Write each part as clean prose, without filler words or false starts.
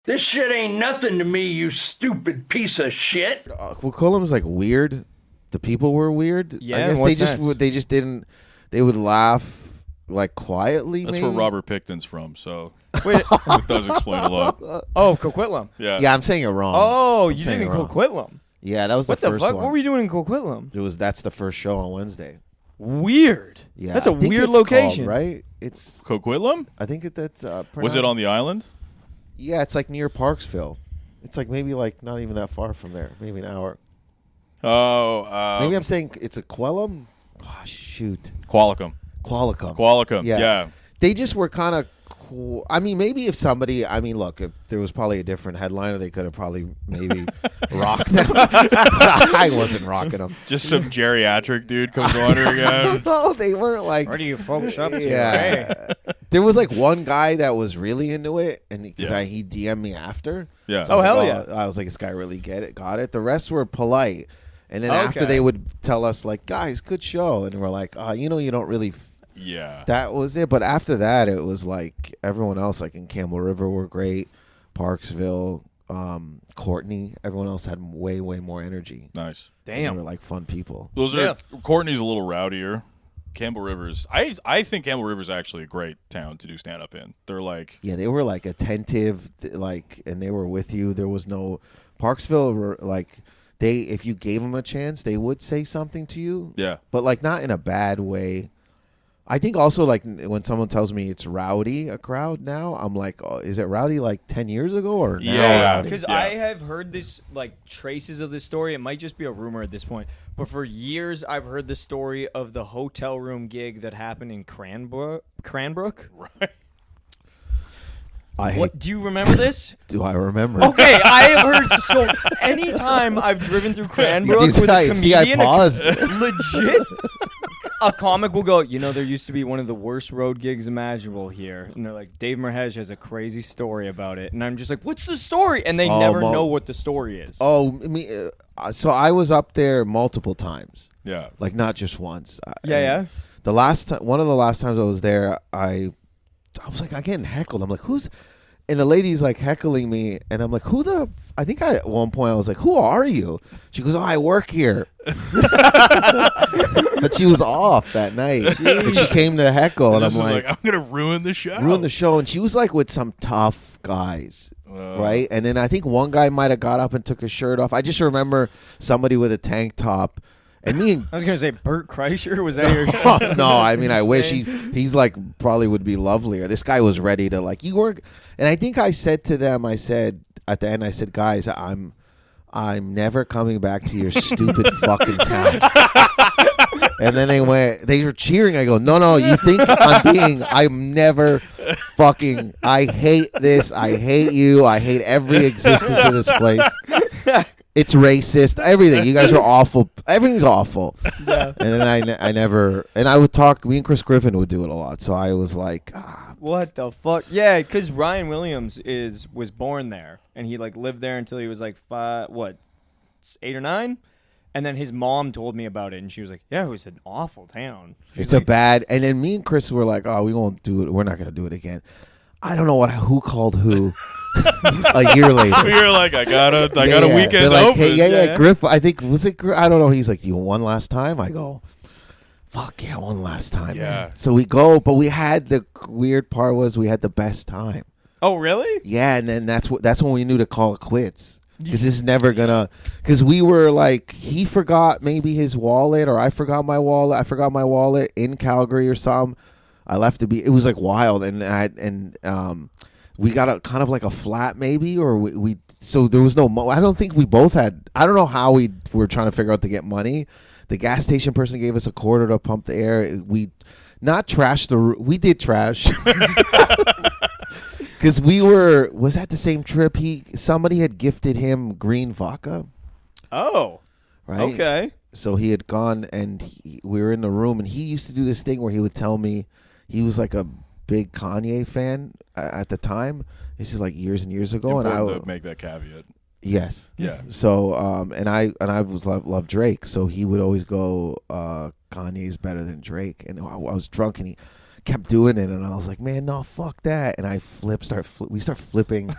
This shit ain't nothing to me, you stupid piece of shit. Coquitlam's like weird. The people were weird. Yeah, I guess what's they just didn't. They would laugh like quietly. That's maybe? where Robert Picton's from, so Wait. it does explain a lot. Oh, Coquitlam. Yeah. Yeah, I'm saying it wrong. Oh, I'm you saying did in it wrong. Coquitlam. Yeah, that was What the the first fuck? one. What were you doing in Coquitlam? That's the first show on Wednesday. Weird. Yeah, That's a I think weird it's location, called, right? It's. Coquitlam? I think that's. Was it on the island? Yeah, it's like near Parksville. It's like maybe like not even that far from there. Maybe an hour. Oh. Maybe I'm saying it's a Quellum. Oh, shoot. Qualicum. Qualicum. Yeah. They just were kind of cool. I mean, maybe if somebody, look, if there was probably a different headliner, they could have probably maybe rocked them. But I wasn't rocking them. Just some geriatric dude comes wandering out. No, they weren't like. Where do you folks up to? Yeah. There was like one guy that was really into it, and because Yeah. he DM'd me after. Yeah. So I was hell like, yeah. I was like, this guy really got it. The rest were polite. And then Okay. after they would tell us, like, guys, good show. And we're like, you don't really. Yeah. That was it. But after that, it was like everyone else, like in Campbell River, were great. Parksville, Courtney, everyone else had way, way more energy. Nice. They Damn. were like fun people. Those are Courtney's a little rowdier. Campbell River's. I think Campbell River's actually a great town to do stand up in. They're like Yeah, they were like attentive, like, and they were with you. There was no Parksville were like if you gave them a chance, they would say something to you. Yeah. But like not in a bad way. I think also like when someone tells me it's rowdy, a crowd now, I'm like, oh, is it rowdy like 10 years ago or now Yeah. rowdy? Because I have heard this, like, traces of this story. It might just be a rumor at this point. But for years, I've heard the story of the hotel room gig that happened in Cranbrook. right. What, do you remember this? Do I remember? Okay, I have heard so. Anytime I've driven through Cranbrook with a comedian, I paused. legit, a comic will go, there used to be one of the worst road gigs imaginable here. And they're like, Dave Merheje has a crazy story about it. And I'm just like, what's the story? And they never know what the story is. Oh, so I was up there multiple times. Yeah. Like not just once. Yeah. The last time, one of the last times I was there, I was like, I'm getting heckled. I'm like, who's? And the lady's like heckling me, and I'm like, I think at one point I was like, who are you? She goes, I work here. But she was off that night. And she came to heckle, and I'm like, I'm gonna ruin the show. And she was like with some tough guys. Right? And then I think one guy might have got up and took his shirt off. I just remember somebody with a tank top. And me and I was gonna say Bert Kreischer, was that your? No, I mean I wish he's like probably would be lovelier. This guy was ready to like you weren't, and I think I said to them, I said at the end, I said, guys, I'm never coming back to your stupid fucking town. And then they were cheering. I go, no, you think I'm never fucking. I hate this. I hate you. I hate every existence of this place. It's racist. Everything. You guys are awful. Everything's awful. Yeah. And then I never. And I would talk. Me and Chris Griffin would do it a lot. So I was like, what the fuck? Yeah, because Ryan Williams was born there, and he like lived there until he was like 8 or 9, and then his mom told me about it, and she was like, yeah, it was an awful town. It's a bad. And then me and Chris were like, we won't do it. We're not going to do it again. I don't know who called who. A year later, You're like, I got a weekend They're like, open. Hey, Griff. I think was it. I don't know. He's like, you one last time? I go, fuck yeah, one last time. Yeah. Man. So we go, but we had the weird part was we had the best time. Oh, really? Yeah, and then that's when we knew to call it quits. Because this is never gonna. Because we were like, he forgot maybe his wallet, or I forgot my wallet. I forgot my wallet in Calgary or something. I left it was like wild, and we got a kind of like a flat maybe, or we so there was no. I don't think we both had. I don't know how we were trying to figure out to get money. The gas station person gave us a quarter to pump the air. We not trashed we did trash. Because was that the same trip? Somebody had gifted him green vodka. Oh, right. Okay. So he had gone, and we were in the room, and he used to do this thing where he would tell me he was like a big Kanye fan at the time. This is like years and years ago, and I would make that caveat. Yes. Yeah. So and I was love Drake, so he would always go Kanye's better than Drake, and I was drunk, and he kept doing it, and I was like, man, no, fuck that. And I we start flipping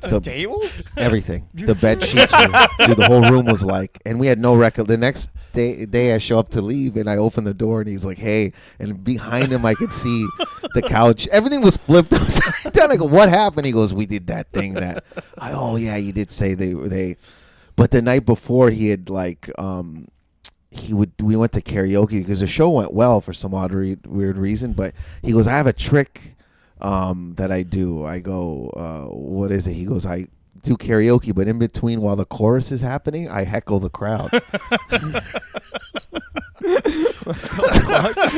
The tables? everything. The bed sheets dude, the whole room was like, and we had no record. The next day I show up to leave, and I open the door, and he's like, hey, and behind him I could see the couch. Everything was flipped upside down. I go, what happened? He goes, we did that thing that oh yeah, you did say they but the night before he had like we went to karaoke because the show went well for some odd weird reason, but he goes, I have a trick that I do. I go, what is it? He goes, I do karaoke, but in between while the chorus is happening, I heckle the crowd.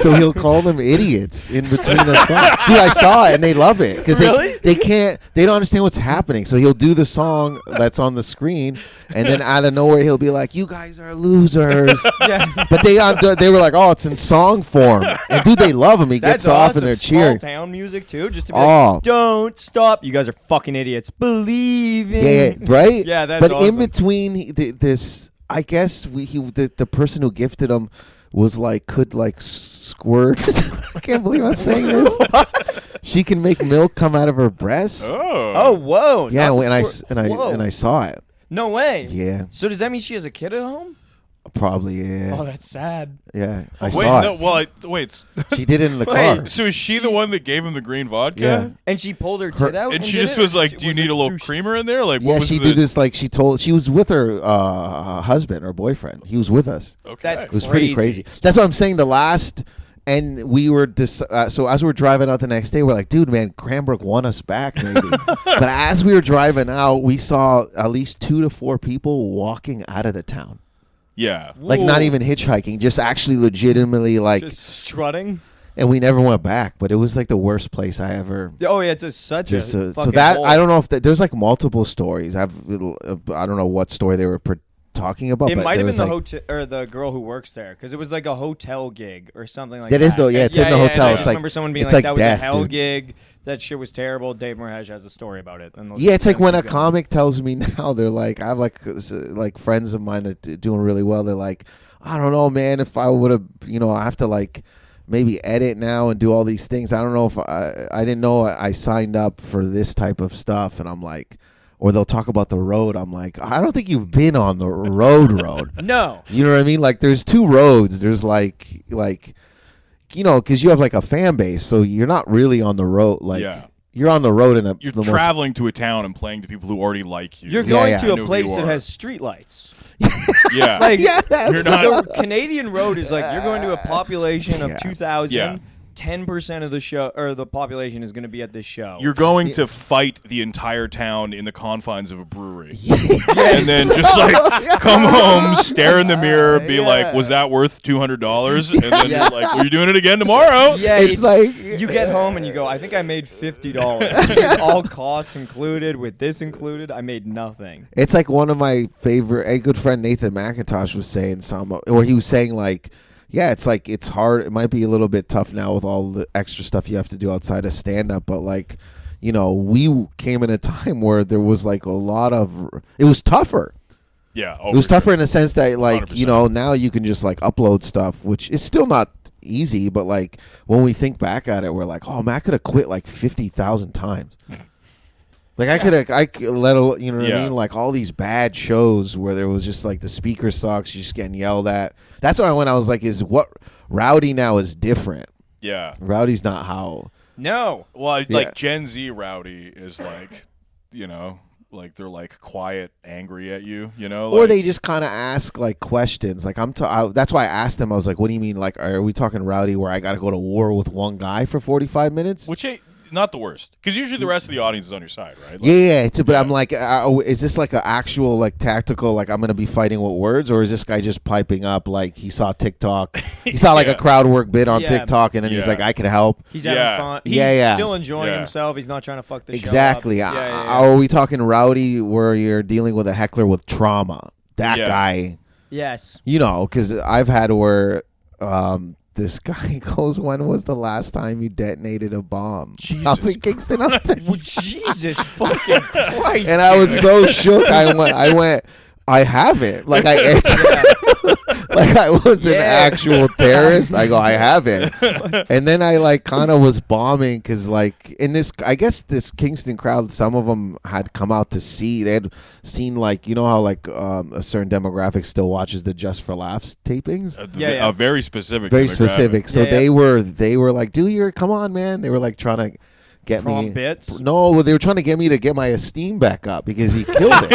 So he'll call them idiots in between the song. Dude, I saw it and they love it because Really? they don't understand what's happening. So he'll do the song that's on the screen, and then out of nowhere he'll be like, "You guys are losers." Yeah. But they were like, "Oh, it's in song form," and dude, they love him. He That's gets off awesome. and they're Small cheering. town music too, just to be Oh. like, don't stop. You guys are fucking idiots. Believe in. Yeah, right. Yeah, that's But awesome. in between this, I guess the person who gifted him was like could like squirt. I can't believe I'm saying this. She can make milk come out of her breast. Oh, whoa. Yeah, Not the and whoa. I saw it. No way. Yeah, So does that mean she has a kid at home? probably. Yeah, Oh, that's sad. yeah. I Wait, saw no, it. well, wait. She did it in the Wait, car. So is she the one that gave him the green vodka? Yeah. And she pulled her tit out? And she did just it? was like, Or "Do you was need it a little through- creamer in there?" Like, Yeah, what was she the, did this like she was with her husband or boyfriend. He was with us. Okay. That's It was pretty Crazy. crazy. That's what I'm saying. The last, and we were so as we were driving out the next day, we're like, dude, man, Cranbrook won us back, maybe. But as we were driving out, we saw at least 2 to 4 people walking out of the town, yeah. like not even hitchhiking, just actually legitimately like. Just strutting? And we never went back, but it was like the worst place I ever. Oh, yeah, it's such a So fucking that hole. I don't know if there's like multiple stories. I don't know what story they were talking about. It but might there have been was, the like, hotel or the girl who works there because it was like a hotel gig or something like That that. is though, yeah, it's in the hotel. I It's just like- remember someone being it's like, like "That was death, a hell dude. gig. That shit was terrible." Dave Merheje has a story about it. And Yeah, it's like when a keep going. comic tells me now, they're like, I have like friends of mine that doing really well. They're like, I don't know, man, if I would have, I have to like maybe edit now and do all these things. I don't know if I didn't know I signed up for this type of stuff. And I'm like, or they'll talk about the road. I'm like, I don't think you've been on the road. No. You know what I mean? Like there's 2 roads. There's like, because you have like a fan base. So you're not really on the road. Like Yeah. you're on the road in You're the most traveling to a town and playing to people who already like you. You're Yeah, going yeah. to I know a who place you that are. has streetlights. Yeah. Like, Yeah, You're not. the Canadian road is like you're going to a population of Yeah. 2,000. Yeah. 10% of the show or the population is going to be at this show. You're going to fight the entire town in the confines of a brewery. And then just like come home, stare in the mirror, be like, "Was that worth $200?" And then Yeah. you're like, "Well, you're doing it again tomorrow." Yeah, It's like you get home and you go, I think I made $50. All costs included, with this included, I made nothing. It's like one of my favorite. A good friend Nathan McIntosh was saying or he was saying like, yeah, it's like it's hard. It might be a little bit tough now with all the extra stuff you have to do outside of stand up, but like, we came in a time where there was like a lot of. It was tougher. Yeah. It was tougher in the sense that like 100%. now you can just like upload stuff, which is still not easy, but like when we think back at it, we're like, oh man, I could have quit like 50,000 times. Like I let you know what I mean, like all these bad shows where there was just like the speaker sucks, you're just getting yelled at. That's when I was like, is what Rowdy now is different. Yeah. Rowdy's not how. No. Well, Yeah. like Gen Z rowdy is like, like they're like quiet, angry at you, Or like, they just kind of ask like questions. Like that's why I asked them. I was like, "What do you mean? Like, are we talking Rowdy where I got to go to war with one guy for 45 minutes?" which ain't not the worst, because usually the rest of the audience is on your side, right? Like, Yeah. But I'm like, is this like an actual like tactical like I'm gonna be fighting with words, or is this guy just piping up like he saw TikTok, he saw like Yeah. a crowd work bit on Yeah. TikTok, and then he's Yeah. like, I can help. He's having Yeah. fun. He's Yeah. still enjoying Yeah. himself. He's not trying to fuck the Exactly. show up. Are we talking Rowdy where you're dealing with a heckler with trauma? That Yeah. guy. Yes. Because I've had where this guy goes, when was the last time you detonated a bomb? I was in Kingston, Ontario. Well, Jesus fucking Christ. And I was so shook. I went, I haven't. Like like I was an actual terrorist. I go, I haven't. And then I like kind of was bombing because like in this, I guess this Kingston crowd, some of them had come out to see. They had seen like, you know how like a certain demographic still watches the Just for Laughs tapings. A very specific. Very demographic. specific. So they were like, do your, come on, man. They were like trying to get me bits? No, they were trying to get me to get my esteem back up because he killed it.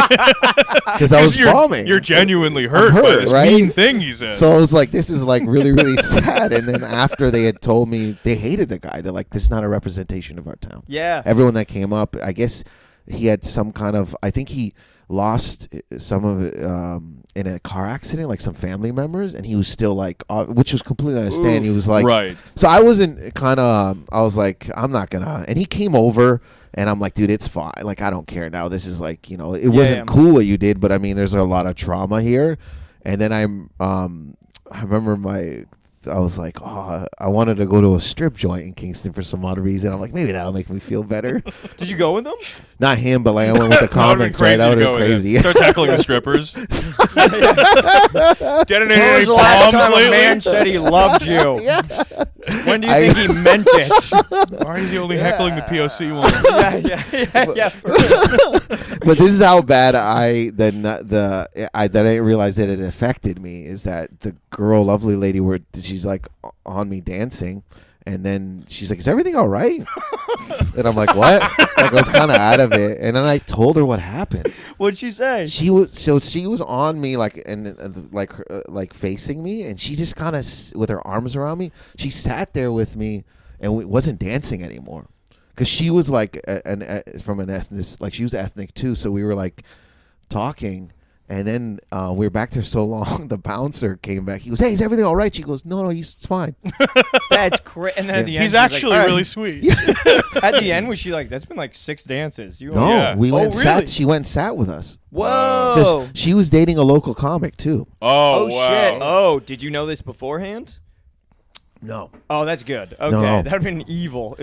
Because I was bombing. You're genuinely hurt by this right? mean thing he said. So I was like, this is like really, really sad. And then after they had told me they hated the guy, they're like, this is not a representation of our town. Yeah. Everyone that came up, I guess he had some kind of, I think he lost some of it in a car accident, like some family members, and he was still like, which was completely understand. He was like, right. So I wasn't kind of, I was like, I'm not gonna. And he came over, and I'm like, dude, it's fine. Like, I don't care now. This is like, you know, it wasn't cool what you did, but I mean, there's a lot of trauma here. And then I remember I was like, oh, I wanted to go to a strip joint in Kingston for some odd reason. I'm like, maybe that'll make me feel better. Did you go with them? Not him, but like I went with the comics, right? That would have been crazy. Start tackling the strippers. Detonating When was any the last bombs time a lately? man said he loved you? When do you think he meant it? Why is he only heckling the POC one? yeah. But this is how bad I didn't realize that it affected me. Is that the girl, lovely lady, she's like on me dancing, and then she's like, "Is everything all right?" And I'm like, "What?" Like I was kind of out of it, and then I told her what happened. What'd she say? She was on me like like facing me, and she just kind of with her arms around me. She sat there with me and wasn't dancing anymore because she was like from an ethnic, like she was ethnic too. So we were like talking. And then we were back there so long, the bouncer came back. He goes, "Hey, is everything all right?" She goes, "No, it's fine." That's crazy. And then at the end, He's she's actually like, really sweet. At the end, was she like, "That's been like 6 dances"? We went really? sat. She went and sat with us. Whoa. Because she was dating a local comic too. Oh, wow. Shit. Oh, did you know this beforehand? No. Oh, that's good. Okay, No. that'd have been evil.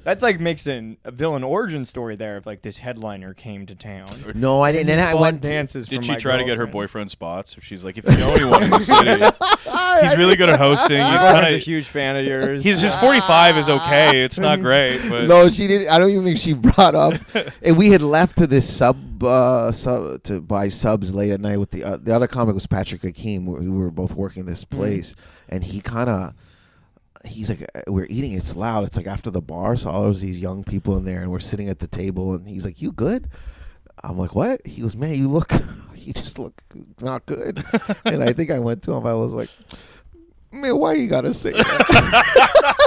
That's like makes a villain origin story there. If like this headliner came to town. No, I didn't. And I went. dances. Did for she my try to get her girlfriend. boyfriend spots? If she's like, if you know anyone in the city, he's really good at hosting. He's I'm kind a of huge fan of yours. his 45 is okay. It's not great, but No, she didn't. I don't even think she brought up. And we had left to this sub to buy subs late at night with the other comic was Patrick Hakeem. We were both working this place, and he kind of. He's like, we're eating. It's loud. It's like after the bar, so all of these young people in there, and we're sitting at the table. And he's like, "You good?" I'm like, "What?" He goes, "Man, you just look not good." And I think I went to him. I was like, "Man, why you gotta say that?"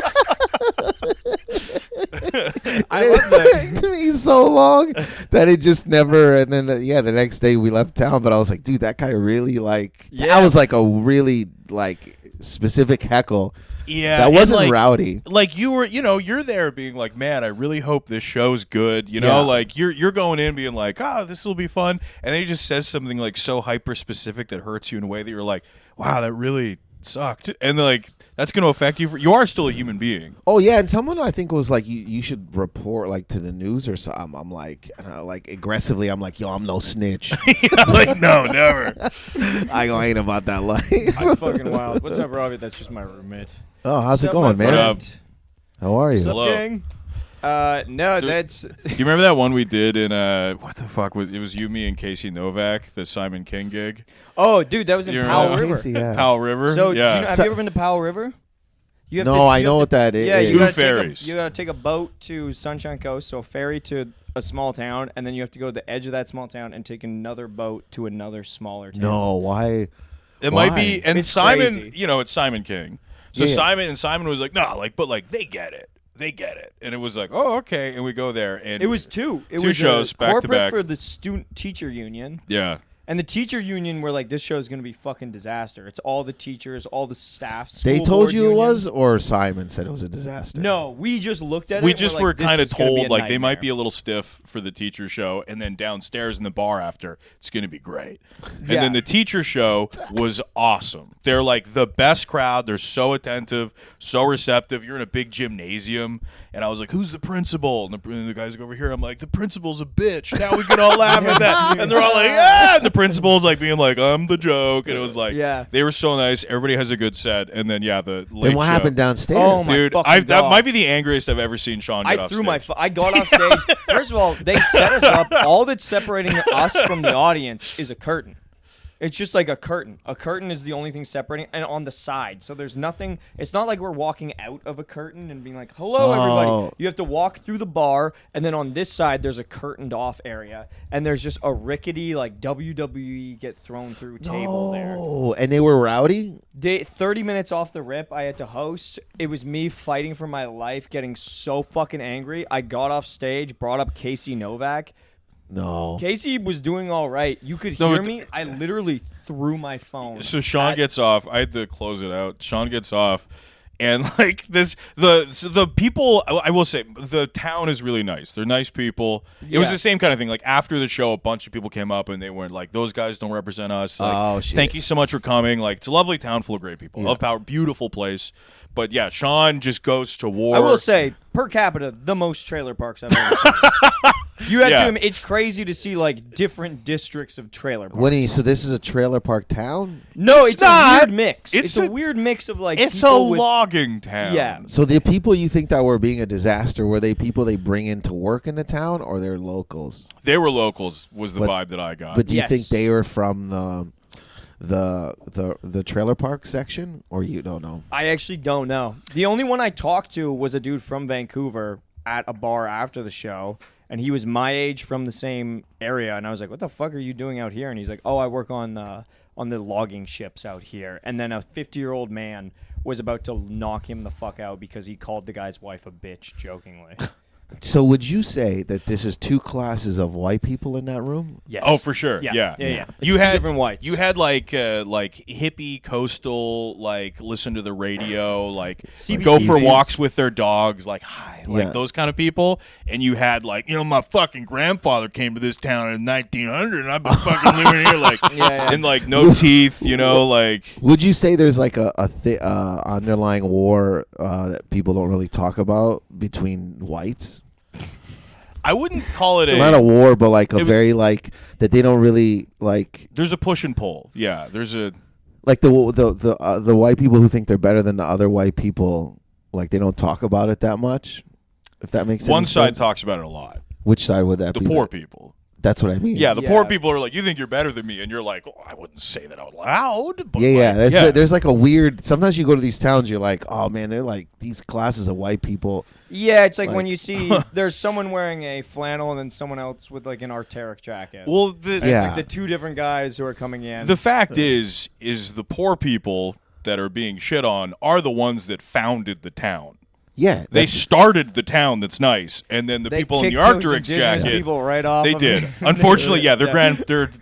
I love that. It took me so long that it just never. And then the next day we left town. But I was like, dude, that guy really like. That was like a really like specific heckle. yeah, That and, wasn't like, rowdy. Like you were, you're there being like, man, I really hope this show's good. Like you're going in being like, this will be fun, and then he just says something like so hyper specific that hurts you in a way that you're like, wow, that really sucked, and like that's going to affect you. You are still a human being. Oh yeah, and someone I think was like, you should report like to the news or something. I'm like, aggressively, I'm like, yo, I'm no snitch. Like no, never. I ain't about that life. That's fucking wild. What's up, Robbie? That's just my roommate. Oh, how's it Sup, going, my man? friend? How are you? Sup, Hello. gang? No, Dude. that's. Do you remember that one we did in what the fuck was it? Was you, me, and Casey Novak, the Simon King gig? Oh, dude, that was in You Powell remember? River. Casey, yeah. Powell River. So, yeah. have you ever been to Powell River? You No, I you know have what that is. Yeah, you Blue gotta ferries. you gotta take a boat to Sunshine Coast, so a ferry to a small town, and then you have to go to the edge of that small town and take another boat to another smaller town. No, why? It Why? might be, and It's Simon, crazy. it's Simon King. So Yeah. Simon was like, no, like, but like they get it, and it was like, oh, okay, and we go there, and It was two. It Two was shows a back to corporate back. for the student teacher union, yeah, and the teacher union were like, this show is gonna be fucking disaster. It's all the teachers, all the staff. They school told board you it union. was, or Simon said it was a disaster? No, we just looked at it. we and just we're were like, this kind of is gonna be told a like they might nightmare. be a little stiff for the teacher show, and then downstairs in the bar after it's going to be great. And Yeah. then the teacher show was awesome. They're like the best crowd. They're so attentive, so receptive. You're in a big gymnasium, and I was like, "Who's the principal?" And the guys go over here. I'm like, "The principal's a bitch." Now we can all laugh at that, and they're all like, "Yeah." And the principals like being like, I'm the joke, and it was like, Yeah. they were so nice. Everybody has a good set, and then the late Then what show. happened downstairs? Oh, my Dude, fucking that God. might be the angriest I've ever seen Sean get I off threw stage. I got off stage. First of all, they set us up. All that's separating us from the audience is a curtain. It's just like a curtain. A curtain is the only thing separating, and on the side. So there's nothing. It's not like we're walking out of a curtain and being like, "Hello, everybody." Oh. You have to walk through the bar, and then on this side there's a curtained off area, and there's just a rickety like WWE get thrown through table there. Oh, and they were rowdy? 30 minutes off the rip, I had to host. It was me fighting for my life, getting so fucking angry. I got off stage, brought up Casey Novak. No. Casey was doing all right. You could No, hear but- me. I literally threw my phone. So Sean gets off. I had to close it out. Sean gets off, and like the people. I will say the town is really nice. They're nice people. It was Yeah. the same kind of thing. Like after the show, a bunch of people came up and they weren't like, "Those guys don't represent us." Like, Oh, shit. Thank you so much for coming. Like it's a lovely town full of great people. Love Power, beautiful place. But yeah, Sean just goes to war. I will say, per capita, the most trailer parks I've ever seen. You have Yeah. to. It's crazy to see like different districts of trailer parks. Winnie, so this is a trailer park town? No, It's it's not. a weird mix. It's It's a a- weird mix of like. it's a people with- logging town. Yeah. So the people you think that were being a disaster, were they people they bring in to work in the town, or they're locals? They were locals. Was the But- vibe that I got. But do you Yes. think they were from the trailer park section, or you don't know? I actually don't know. The only one I talked to was a dude from Vancouver at a bar after the show, and he was my age from the same area. And I was like, "What the fuck are you doing out here?" And he's like, "Oh, I work on the logging ships out here." And then a 50-year-old man was about to knock him the fuck out because he called the guy's wife a bitch jokingly. So would you say that this is two classes of white people in that room? Yes. Oh, for sure. Yeah. Yeah. Yeah, yeah. You It's two had different whites. You had like hippie coastal, like listen to the radio, like CBC. go for walks with their dogs, like hi, like Yeah. those kind of people. And you had like, my fucking grandfather came to this town in 1900, and I've been fucking living here, like, Yeah. and like no teeth, like. Would you say there's like a underlying war that people don't really talk about between whites? I wouldn't call it Not a war, but like a It was- very like that they don't really like There's a push and pull. Yeah, there's a. like the white people who think they're better than the other white people. Like they don't talk about it that much. If that makes One any side sense. talks about it a lot. Which side would that The be? poor people. That's what I mean. Yeah, the Yeah. poor people are like, you think you're better than me, and you're like, I wouldn't say that out loud. But Yeah. like, There's like a weird. Sometimes you go to these towns, you're like, oh man, they're like these classes of white people. Yeah, it's like when Like- you see there's someone wearing a flannel and then someone else with like an Arc'teryx jacket. Well, And Yeah. it's like the two different guys who are coming in. the fact is the poor people that are being shit on are the ones that founded the town. Yeah, They that's- started the town that's nice, and then the They people in the kicked those Arc'teryx indigenous jacket. people right off. They of did. it. Unfortunately, yeah, their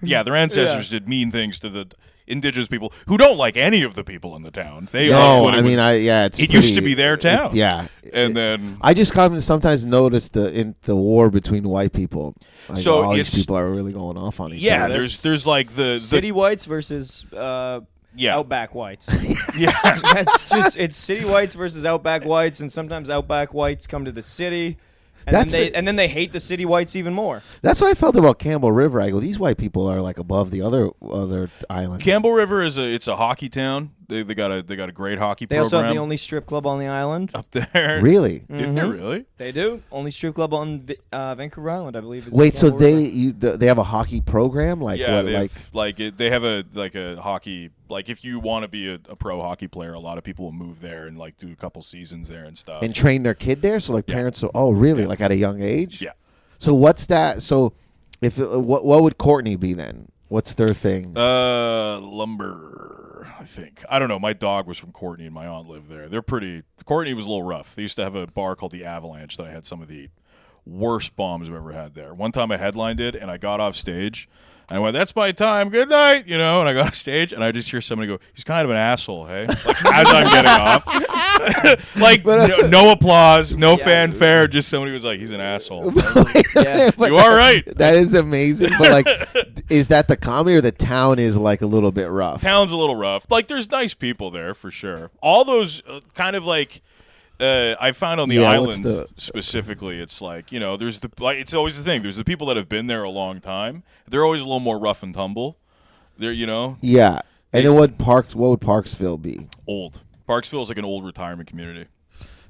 Yeah. their ancestors did mean things to the indigenous people who don't like any of the people in the town. They no. like what it I was. mean, it's it used pretty- to be their town. yeah, and then I just sometimes notice the war between white people. Like, So all these it's- people are really going off on each yeah, other. there's like the City whites versus yeah Outback whites. yeah. It's city whites versus Outback whites, and sometimes Outback whites come to the city, and That's then it. and then they hate the city whites even more. That's what I felt about Campbell River. I go, these white people are like above the other islands. Campbell River it's a hockey town. They got a great hockey They program also have the only strip club on the island. up there. Really? Did they really? They do. Only strip club on Vancouver Island, I believe. Is Wait, so Campbell River. they have a hockey program? Like Yeah, what? they have a hockey, like if you want to be a pro hockey player, a lot of people will move there and like do a couple seasons there and stuff. and train their kid there? So like parents. Oh, really? Like at a young age? Yeah. So what's that? So if what would Courtney be then? What's their thing? Lumber, I think. I don't know. My dog was from Courtney and my aunt lived there. They're pretty. Courtney was a little rough. They used to have a bar called the Avalanche that I had some of the worst bombs I've ever had there. One time I headlined it and I got off stage and I went, "That's my time. Good night," and I got off stage and I just hear somebody go, "He's kind of an asshole, hey?" Like as I'm getting off. Like no applause, no fanfare, just somebody was like, "He's an asshole." Yeah. But You are right. That is amazing. But like, is that the comedy or the town is like a little bit rough? Town's a little rough. Like, there's nice people there for sure. All those kind of like I found on the Yeah, what's island specifically, it's like there's it's always the thing. There's the people that have been there a long time. They're always a little more rough and tumble. There, you know, Yeah. And then what would Parksville be? old. Parksville is like an old retirement community.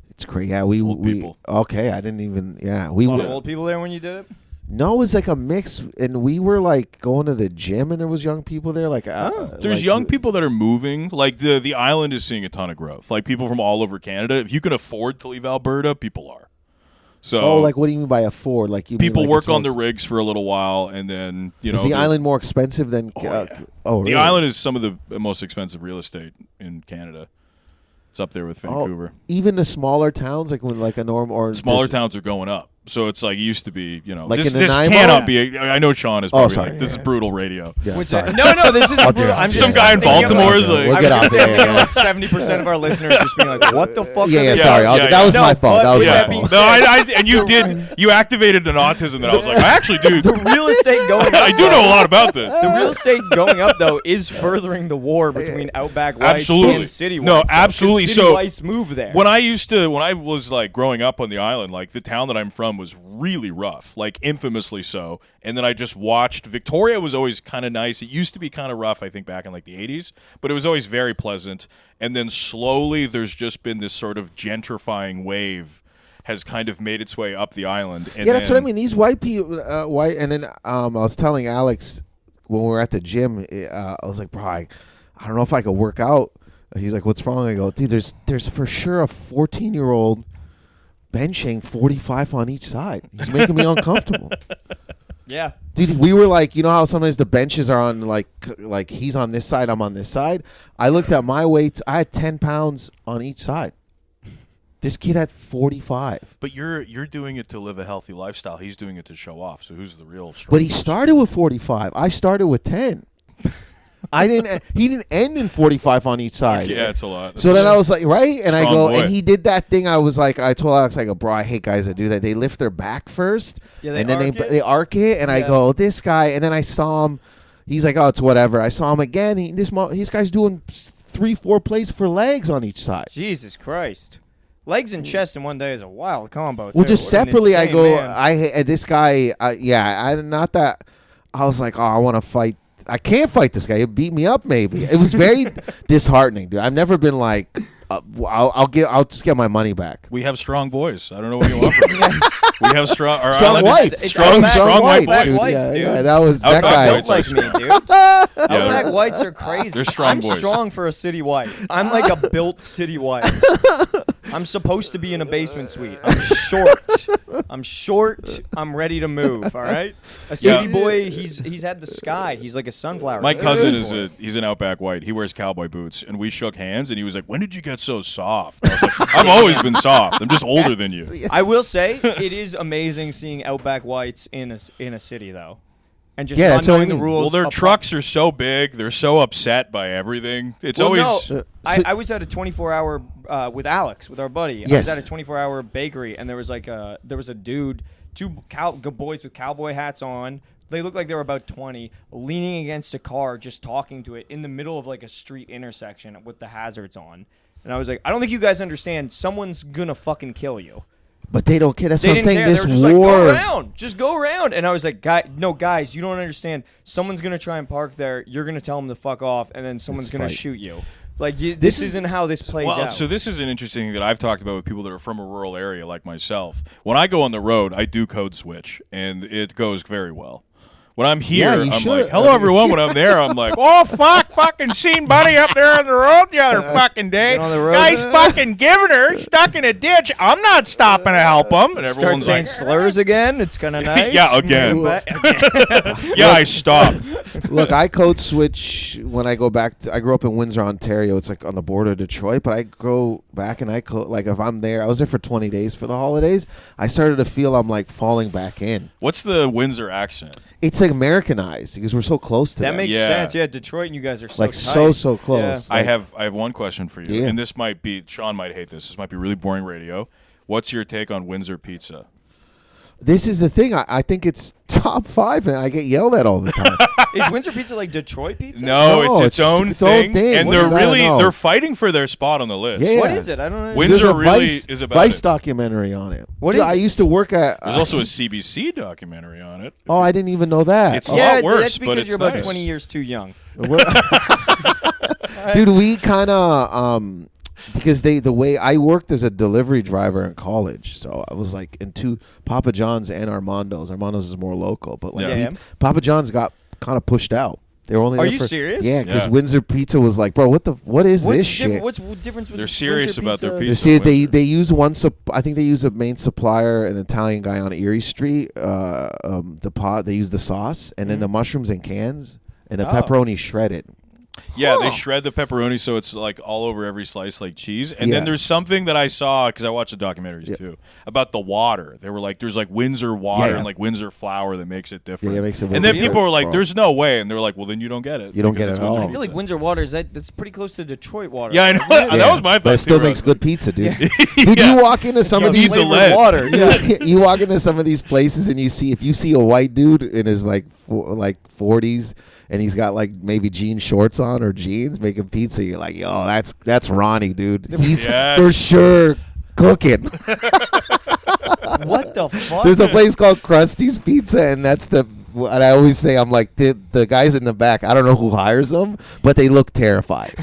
It's crazy. Yeah, we people. Okay, I didn't even. Yeah, we A lot were. of old people there when you did it. No, it was like a mix, and we were like going to the gym, and there was young people there. Like, There's like, young people that are moving. Like the island is seeing a ton of growth. Like people from all over Canada. If you can afford to leave Alberta, people are. So Oh, like what do you mean by afford? Like you people mean like work it's on more- the rigs for a little while, and then Is the island more expensive than? Yeah. Oh, The really? island is some of the most expensive real estate in Canada. It's up there with Vancouver. Even the smaller towns, like when like a norm or Smaller towns are going up. So it's like it used to be, you know, Like this, in this Nanaimo? cannot be. I know Sean is probably sorry. like, this is brutal radio. Yeah, What's sorry. that? No, this is I'll do it. I'm Some just guy in thinking of, Baltimore like, is like, We'll get off there. Yeah. 70% of our listeners just being like, "What the fuck?" Yeah, are yeah, they sorry. doing?" That was No, my fault. but That was with my that being fault. No, and you activated an autism that I was like, I actually do. The real estate going up. I do know a lot about this. The real estate going up though is furthering the war between outback whites Absolutely. and city whites. No, though, 'cause absolutely. City So, whites move there. When I was like growing up on the island, like the town that I'm from was really rough, like infamously so. And then I just watched Victoria was always kind of nice. It used to be kind of rough, I think, back in like the 80s, but it was always very pleasant. And then slowly there's just been this sort of gentrifying wave has kind of made its way up the island. And Yeah, that's what I then- mean. These white people, and then I was telling Alex when we were at the gym, I was like, bro, I don't know if I could work out. He's like, what's wrong? I go, dude, there's for sure a 14-year-old benching 45 on each side. He's making me uncomfortable. yeah. Dude, we were like, you know how sometimes the benches are on like he's on this side, I'm on this side. I looked at my weights. I had 10 pounds on each side. This kid had 45. But you're doing it to live a healthy lifestyle. He's doing it to show off. So who's the real strong? But he started with 45. I started with 10. He didn't end in 45 on each side. Yeah, it's a lot. So then I was like, right? And I Strong go, boy. and he did that thing. I was like, I told Alex, I go, bro, I hate guys that do that. They lift their back first, Yeah, they and then arc it. they arc it. And I Yeah. go, this guy. And then I saw him. He's like, oh, it's whatever. I saw him again. This guy's doing 3-4 plays for legs on each side. Jesus Christ. Legs and chest in one day is a wild combo. Well, too. just What an separately, I insane go, man. this guy, not that. I was like, oh, I want to fight. I can't fight this guy. He'll beat me up, maybe. It was very disheartening, dude. I've never been like, I'll just get my money back. We have strong boys. I don't know what you want from me. We have strong Whites. It's strong Outback white Outback boys. whites, yeah, dude. yeah, that was that Outback guy. Don't whites. like me, dude. Outback they're- whites are crazy. They're strong I'm boys. strong for a city white. I'm like a built city white. I'm supposed to be in a basement suite. I'm short. I'm ready to move. All right. A city Yeah. boy. He's had the sky. He's like a sunflower. My cousin he's an Outback White. He wears cowboy boots, and we shook hands, and he was like, "When did you get so soft?" I was like, "I've always been soft. I'm just older than you." I will say it is amazing seeing Outback whites in a city though, and just Yeah, not that's what I knowing the mean. rules. Well, their of- trucks are so big; they're so upset by everything. It's Well, always no, I was at a 24-hour with Alex, with our buddy. I Yes. was at a 24-hour bakery, and there was a dude, two boys with cowboy hats on. They looked like they were about 20, leaning against a car, just talking to it in the middle of like a street intersection with the hazards on. And I was like, I don't think you guys understand. Someone's gonna fucking kill you. But they don't care. That's They what I'm didn't saying. care. This They were just like, war. go around. Just go around. And I was like, guys, you don't understand. Someone's going to try and park there. You're going to tell them to fuck off, and then someone's going to fight. shoot you. Like, this isn't how this plays well. out. So this is an interesting thing that I've talked about with people that are from a rural area like myself. When I go on the road, I do code switch, and it goes very well. When I'm here, Yeah, you I'm should. like, "Hello, everyone." When I'm there, I'm like, "Oh fucking seen Buddy up there on the road the other fucking day. Get on the road. Guy's fucking giving her stuck in a ditch. I'm not stopping to help him." And Start everyone's saying like, slurs again. It's kind of nice. Yeah, again. "Yeah, I stopped." Look, I code switch when I go back. I grew up in Windsor, Ontario. It's like on the border of Detroit. But I go back and like if I'm there, I was there for 20 days for the holidays. I started to feel I'm like falling back in. What's the Windsor accent? It's like Americanized because we're so close to That them. makes Yeah. sense. Yeah, Detroit and you guys are so like tight. so close. I have one question for you, Yeah. and this might be Sean might hate this. This might be really boring radio. What's your take on Windsor pizza? This is the thing. I think it's top 5, and I get yelled at all the time. Is Windsor Pizza like Detroit pizza? No, No, it's its own thing, and What they're is that? really No. they're fighting for their spot on the list. Yeah. What is it? I don't know. Windsor There's a really Vice, is about Vice it. documentary on it. What Dude, is I it? used to work at. There's also a CBC documentary on it. Oh, I didn't even know that. It's a Yeah, lot worse, that's but because it's you're about nice. 20 years too young. Dude, we kind of because the way I worked as a delivery driver in college, so I was like into Papa John's and Armando's. Armando's is more local, but like Yeah. Papa John's got kind of pushed out. They were only Are there you for, serious? Yeah, because Yeah. Windsor Pizza was like, bro, what is this shit? What's the difference with They're serious Windsor about their They're pizza. serious. Windsor. They use one. I think they use a main supplier, an Italian guy on Erie Street. The pot. They use the sauce, and then the mushrooms in cans, and the Oh. pepperoni shredded. Yeah, they Huh. shred the pepperoni so it's like all over every slice like cheese. And Yeah. then there's something that I saw because I watched the documentaries too about the water. They were like, there's like Windsor water Yeah. and like Windsor flour that makes it different. Yeah, it makes it and then different, people were like, bro. there's no way. And they're like, well, then you don't get it. You don't because get it's it at Windsor all. I feel like pizza. Windsor water that's pretty close to Detroit water. Yeah, I know. isn't it? That was my thought. But it still too. makes good pizza, dude. Yeah. Dude, you walk into some Yeah, of these needs a Flavored lead. water. Yeah. you walk into some of these places and if you see a white dude in his like 40s and he's got like maybe jean shorts on or jeans making pizza, you're like, yo, that's Ronnie, dude. He's Yes. for sure cooking. What the fuck? There's a place called Krusty's Pizza, and that's what I always say. I'm like, the guys in the back, I don't know who hires them, but they look terrified.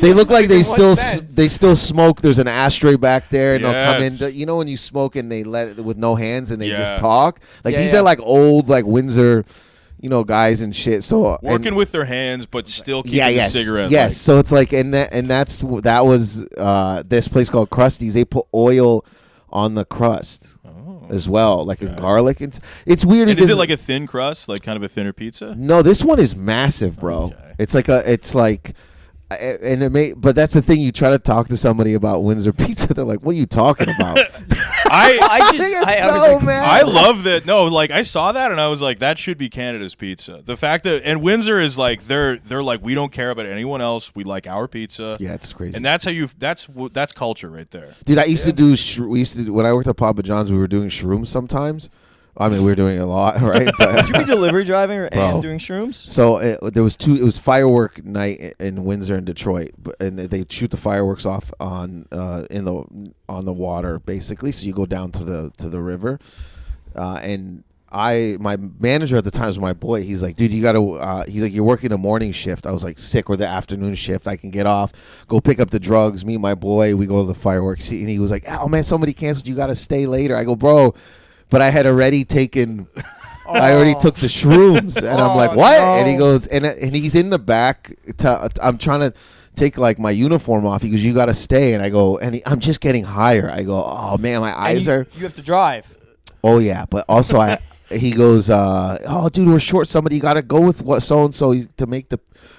They look like they In what still smoke. There's an ashtray back there, and they'll come Yes. in. You know when you smoke and they let it with no hands and they Yeah. just talk? Like Yeah, these yeah. are like old like Windsor, guys and shit. So Working and, with their hands, but still keeping yes, the cigarette. yes. like- So it's like, that was this place called Krusty's. They put oil on the crust as well, like in garlic. It's weird. And is because it like a thin crust, like kind of a thinner pizza? no, this one is massive, bro. Okay. It's like, and but that's the thing. You try to talk to somebody about Windsor Pizza, they're like, "What are you talking about?" I think just it's I was so like, mad. I love that. No, like I saw that and I was like, that should be Canada's pizza. The fact that and Windsor is like they're like we don't care about anyone else. We like our pizza. Yeah, it's crazy. And that's how that's culture right there. Dude, I used to do. When I worked at Papa John's, we were doing shrooms sometimes. I mean, we were doing a lot, right? But, Would you be delivery driving Bro. and doing shrooms? so there was two. It was firework night in Windsor and Detroit, and they shoot the fireworks off on the water basically. So you go down to the river, and my manager at the time was my boy. He's like, dude, you gotta. He's like, you're working the morning shift. I was like, sick, or the afternoon shift. I can get off, go pick up the drugs, meet my boy. We go to the fireworks, and he was like, oh man, somebody canceled. You gotta stay later. I go, bro. But I had already taken. I already took the shrooms, and I'm like, "What?" no. And he goes, and he's in the back. I'm trying to take like my uniform off. He goes, "You got to stay." And I go, I'm just getting higher. I go, "Oh man, my eyes are." You have to drive. Oh yeah, but also he goes, "Oh dude, we're short somebody. You got to go with what so and so to make the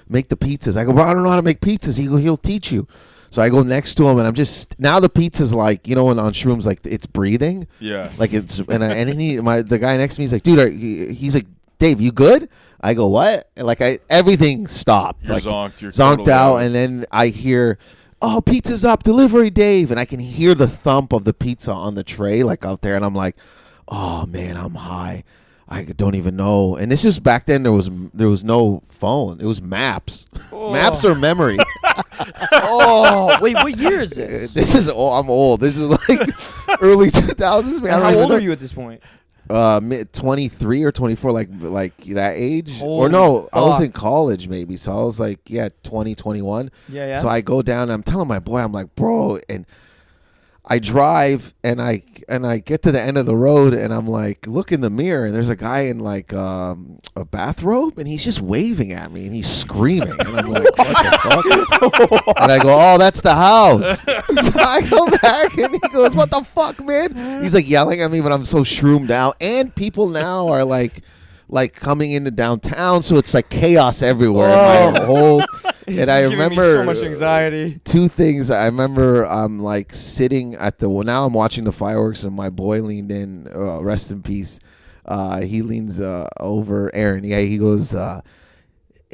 pizzas." I go, "Bro, I don't know how to make pizzas." He go, "He'll teach you." So I go next to him, and I'm just now the pizza's like, when on shrooms, like it's breathing. Yeah. Like it's the guy next to me is like, dude, he's like, Dave, you good? I go, what? And like everything stopped. You're like, zonked. You're zonked totally out, out. and then I hear, oh, pizza's up, delivery, Dave, and I can hear the thump of the pizza on the tray, like out there, and I'm like, oh man, I'm high. I don't even know. And this is back then. There was no phone. It was maps. Maps or memory. Oh, wait, what year is this? This is I'm old. This is like early 2000s. Man, I don't How even old know. are you at this point? Mid 23 or 24, like that age. Or Holy no, I was fuck. in college maybe. So I was like, 20, 21. Yeah. So I go down and I'm telling my boy, I'm like, bro, and I drive and I get to the end of the road and I'm like, look in the mirror and there's a guy in like a bathrobe and he's just waving at me and he's screaming and I'm like, what the fuck? And I go, oh, that's the house. So I go back and he goes, what the fuck, man? He's like yelling at me, but I'm so shroomed out. And people now are like coming into downtown, so it's like chaos everywhere. My whole and I It's giving me remember so much anxiety. two things. I remember I'm like sitting at now I'm watching the fireworks and my boy leaned in, rest in peace. He leans over Aaron. Yeah, he goes, and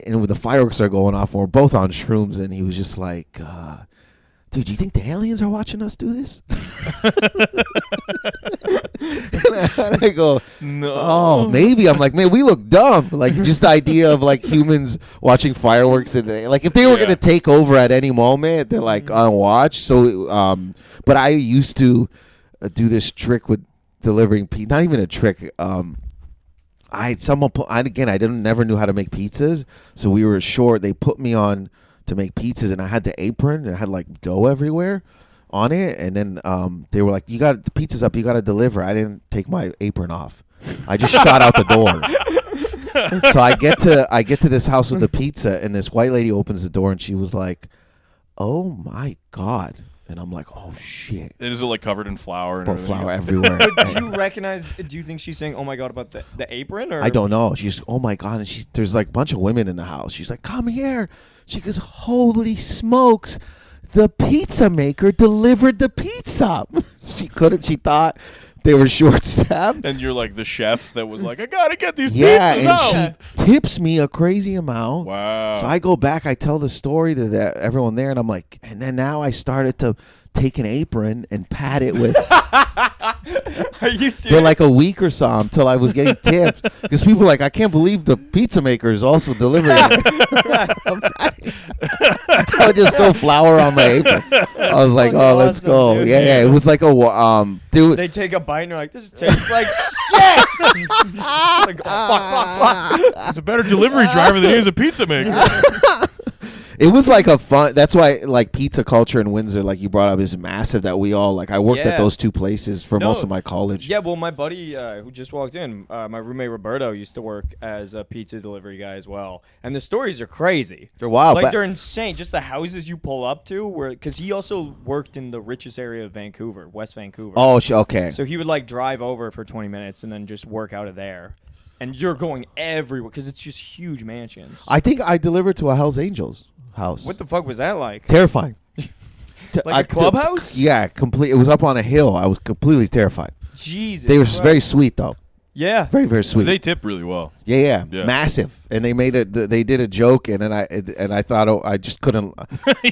when the fireworks are going off, and we're both on shrooms, and he was just like, dude, do you think the aliens are watching us do this? And I go, No. oh, maybe. I'm like, man, we look dumb. Like, just the idea of like humans watching fireworks and like if they were gonna take over at any moment, they're like on watch. So, but I used to do this trick with delivering pizza. Not even a trick. I never knew how to make pizzas, so we were short. They put me on to make pizzas, and I had the apron, and I had like dough everywhere on it, and then they were like, "You got the pizza's up, you got to deliver." I didn't take my apron off. I just shot out the door. So I get to this house with the pizza, and this white lady opens the door, and she was like, "Oh my God." And I'm like, oh shit! Is it like covered in flour? And everything? Flour everywhere. Do you recognize? Do you think she's saying, "Oh my God," about the apron? Or I don't know. She's oh my God, and there's like a bunch of women in the house. She's like, come here. She goes, holy smokes, the pizza maker delivered the pizza. She thought they were short-staffed. And you're like the chef that was like, I gotta get these Yeah, pizzas out. and she tips me a crazy amount. Wow. So I go back, I tell the story to everyone there, and I'm like, and then now I started to take an apron and pat it with Are you serious? for like a week or so until I was getting tips because people were like, I can't believe the pizza maker is also delivering. I would just throw flour on my apron. I was like, oh, let's awesome, go. dude. Yeah. It was like a dude. They take a bite and they're like, "This tastes like shit." Like, oh, fuck. He's a better delivery driver than he is a pizza maker. It was like a fun. That's why like pizza culture in Windsor, like you brought up, is massive. That we all like. I worked at Yeah. those two places for most of my college. Yeah, well, my buddy who just walked in, my roommate Roberto, used to work as a pizza delivery guy as well. And the stories are crazy. They're wild. Like but they're insane. Just the houses you pull up to, where because he also worked in the richest area of Vancouver, West Vancouver. okay. So he would like drive over for 20 minutes and then just work out of there. And you're going everywhere because it's just huge mansions. I think I delivered to a Hell's Angels house. What the fuck was that like? Terrifying. Like a clubhouse? Yeah, complete. It was up on a hill. I was completely terrified. Jesus. They were Christ. very sweet though. Yeah. Very, very sweet. They tip really well. Yeah, Yeah. massive. And they made it. They did a joke, and then I thought I just couldn't.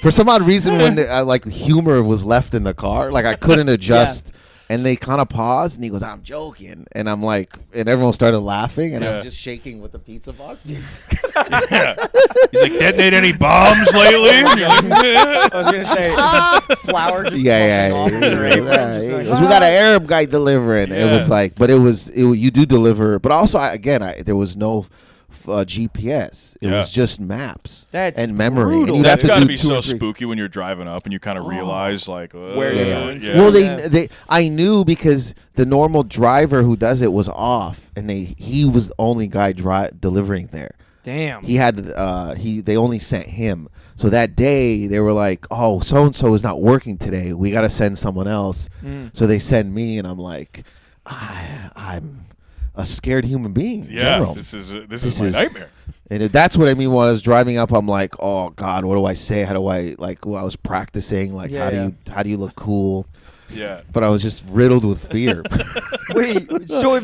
For some odd reason, when like humor was left in the car, like I couldn't adjust. And they kind of paused, and he goes, "I'm joking," and I'm like, and everyone started laughing, and I'm just shaking with the pizza box. Yeah. He's like, detonate any bombs lately? I was gonna say flour just Yeah. off of your apron, just He like, goes, we got an Arab guy delivering. It was like, but you do deliver, but also there was no GPS. It was just maps and memory. brutal. And you'd That's have got to to do be 2 so or 3. spooky when you're driving up and you kind of realize like Where you're going to. Well, Yeah. I knew because the normal driver who does it was off, and he was the only guy delivering there. Damn. He had they only sent him. So that day they were like, "Oh, so and so is not working today. We got to send someone else." So they send me, and I'm like, I'm a scared human being. In general. This is my nightmare. And that's what I mean when I was driving up. I'm like, oh God, what do I say? How do I like? Well, I was practicing like, how do you look cool? Yeah. But I was just riddled with fear. Wait, so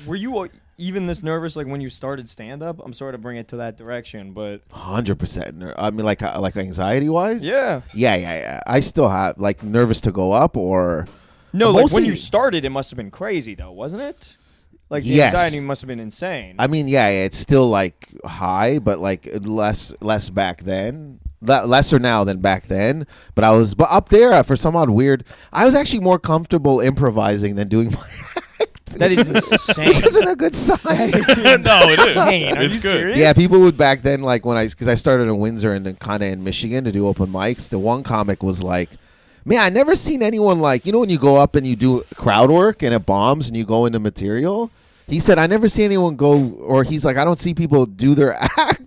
were you even this nervous like when you started stand up? I'm sorry to bring it to that direction, but 100%. I mean, like anxiety wise. yeah. I still have like nervous to go up or No, like when mostly- you started, it must have been crazy though, wasn't it? Like the Yes. anxiety must have been insane. I mean, it's still like high, but like less back then. Lesser now than back then. But up there for some odd weird. I was actually more comfortable improvising than doing my act. That is insane. Which isn't a good sign. No, it is. Insane. Are It's you good. serious? Yeah, people would back then like because I started in Windsor and then kind of in Michigan to do open mics. The one comic was like, man, I never seen anyone like, when you go up and you do crowd work and it bombs and you go into material. He said, I never see anyone go, or he's like, I don't see people do their act.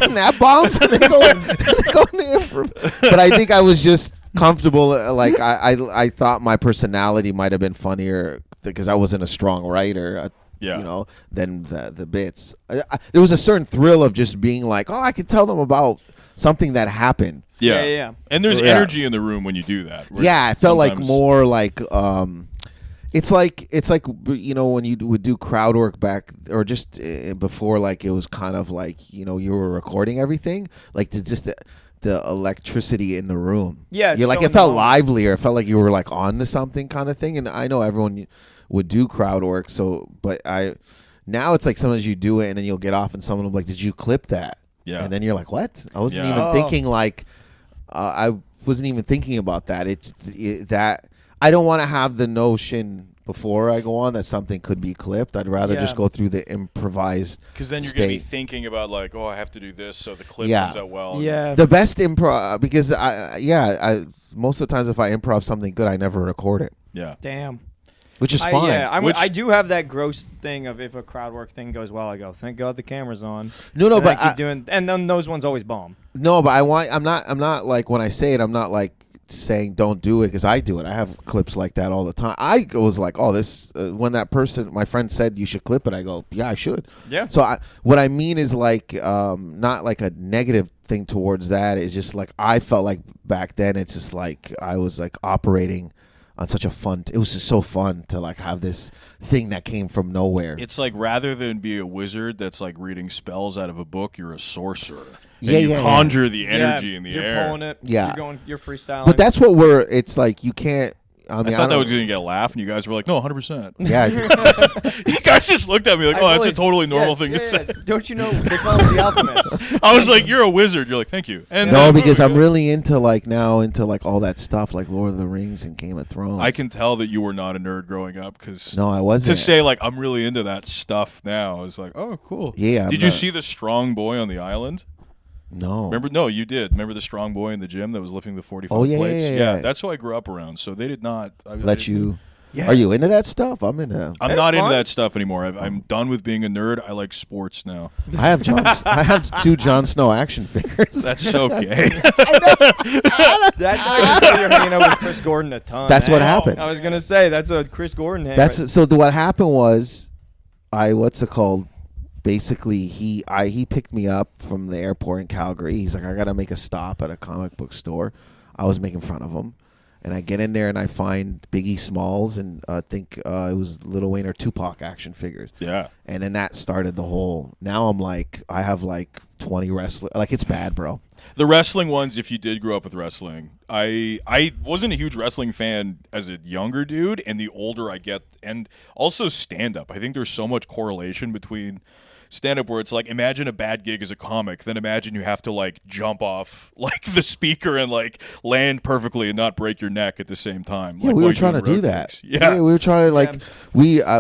And that bombs and they go into improv. But I think I was just comfortable. Like I thought my personality might have been funnier because I wasn't a strong writer. Than the bits. There was a certain thrill of just being like, oh, I could tell them about something that happened. Yeah. And there's Yeah. energy in the room when you do that. where Yeah, it felt like sometimes- more like it's like when you would do crowd work back or just before, like it was kind of like you were recording everything, like to just the electricity in the room. Yeah, you're like so it felt numb. livelier. It felt like you were like on to something kind of thing. And I know everyone would do crowd work, but now it's like sometimes you do it and then you'll get off and someone will be like, "Did you clip that?" Yeah. And then you're like, "What?" I wasn't Yeah. even thinking like I wasn't even thinking about that. That I don't want to have the notion before I go on that something could be clipped. I'd rather Yeah. just go through the improvised. Because then you're going to be state. thinking about like, oh, I have to do this so the clip Yeah. comes out well. Yeah. The best improv because I most of the times if I improv something good, I never record it, Yeah. Damn. which is fine. I do have that gross thing of if a crowd work thing goes well, I go, thank God the camera's on. No, And but I keep doing, and then those ones always bomb. no, but I'm not like when I say it, I'm not like saying don't do it because I do it. I have clips like that all the time. I was like, oh, this when that person, my friend said you should clip it. I go, yeah, I should. Yeah. So what I mean is like not like a negative thing towards that. It's just like I felt like back then. It's just like I was like operating on such a fun. It was just so fun to like have this thing that came from nowhere. It's like rather than be a wizard that's like reading spells out of a book, you're a sorcerer. Yeah, and you yeah, conjure the energy in the you're air. pulling it. Yeah. You're freestyling. But that's what it's like. You can't. I mean, I thought that don't- was going to get a laugh, and you guys were like, no, 100%. Yeah. You guys just looked at me like, oh, that's a totally normal thing to say. Don't you know they call us the alchemists? I was like, you're a wizard. You're like, thank you. And No, because I'm really into like all that stuff like Lord of the Rings and Game of Thrones. I can tell that you were not a nerd growing up because No, I wasn't. to say like I'm really into that stuff now is like, oh, cool. Yeah, I'm Did you not- see the strong boy on the island? No. Remember? No, you did. Remember the strong boy in the gym that was lifting the 45 Oh, yeah, plates? yeah. That's who I grew up around. So they did not Let you. Yeah. Are you into that stuff? I'm into. I'm It's not into fun. that stuff anymore. I'm done with being a nerd. I like sports now. I have 2 Jon Snow action figures. That's so gay. That's why you're hanging out with Chris Gordon a ton. That's what eh? happened. I was gonna say that's a Chris Gordon hang. That's right? so. What happened was, what's it called? Basically, he picked me up from the airport in Calgary. He's like, I gotta make a stop at a comic book store. I was making fun of him, and I get in there and I find Biggie Smalls and I think it was Lil Wayne or Tupac action figures. Yeah. And then that started the whole. Now I'm like, I have like 20 wrestlers. Like it's bad, bro. The wrestling ones, if you did grow up with wrestling, I wasn't a huge wrestling fan as a younger dude, and the older I get, and also stand-up. I think there's so much correlation between stand-up where it's like, imagine a bad gig as a comic, then imagine you have to like jump off like the speaker and like land perfectly and not break your neck at the same time. Yeah, like, we while were trying you're to doing do road that. gigs. Yeah. we were trying to like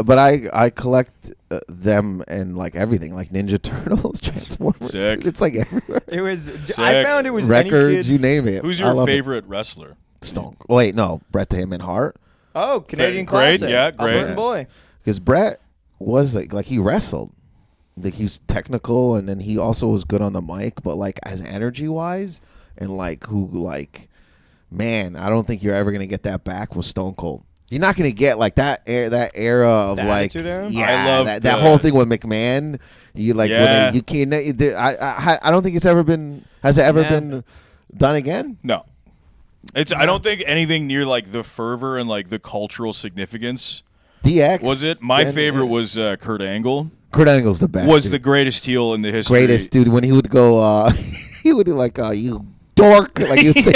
but I collect them and like everything, like Ninja Turtles, Transformers. Sick. Dude, it's like everywhere. It was. Sick. I found it was Records, any kid. you name it. Who's I your love it. favorite wrestler? Stone? Wait, no, Bret the Hitman Hart. Oh, Canadian Great, classic. yeah, great. Albertan boy. Because Bret was like he wrestled. Like he was technical, and then he also was good on the mic. But like as energy wise, and like man, I don't think you're ever gonna get that back with Stone Cold. You're not gonna get like that era of The like Attitude Era? yeah, I love that the- whole thing with McMahon. You like Yeah. when you can't. I don't think it's ever been. Has it ever Yeah. been done again? No. I don't think anything near like the fervor and like the cultural significance DX was it. My then- favorite was Kurt Angle. Kurt Angle's the best. Was dude. the greatest heel in the history. greatest dude when he would go. He would do like you dork, like you would say.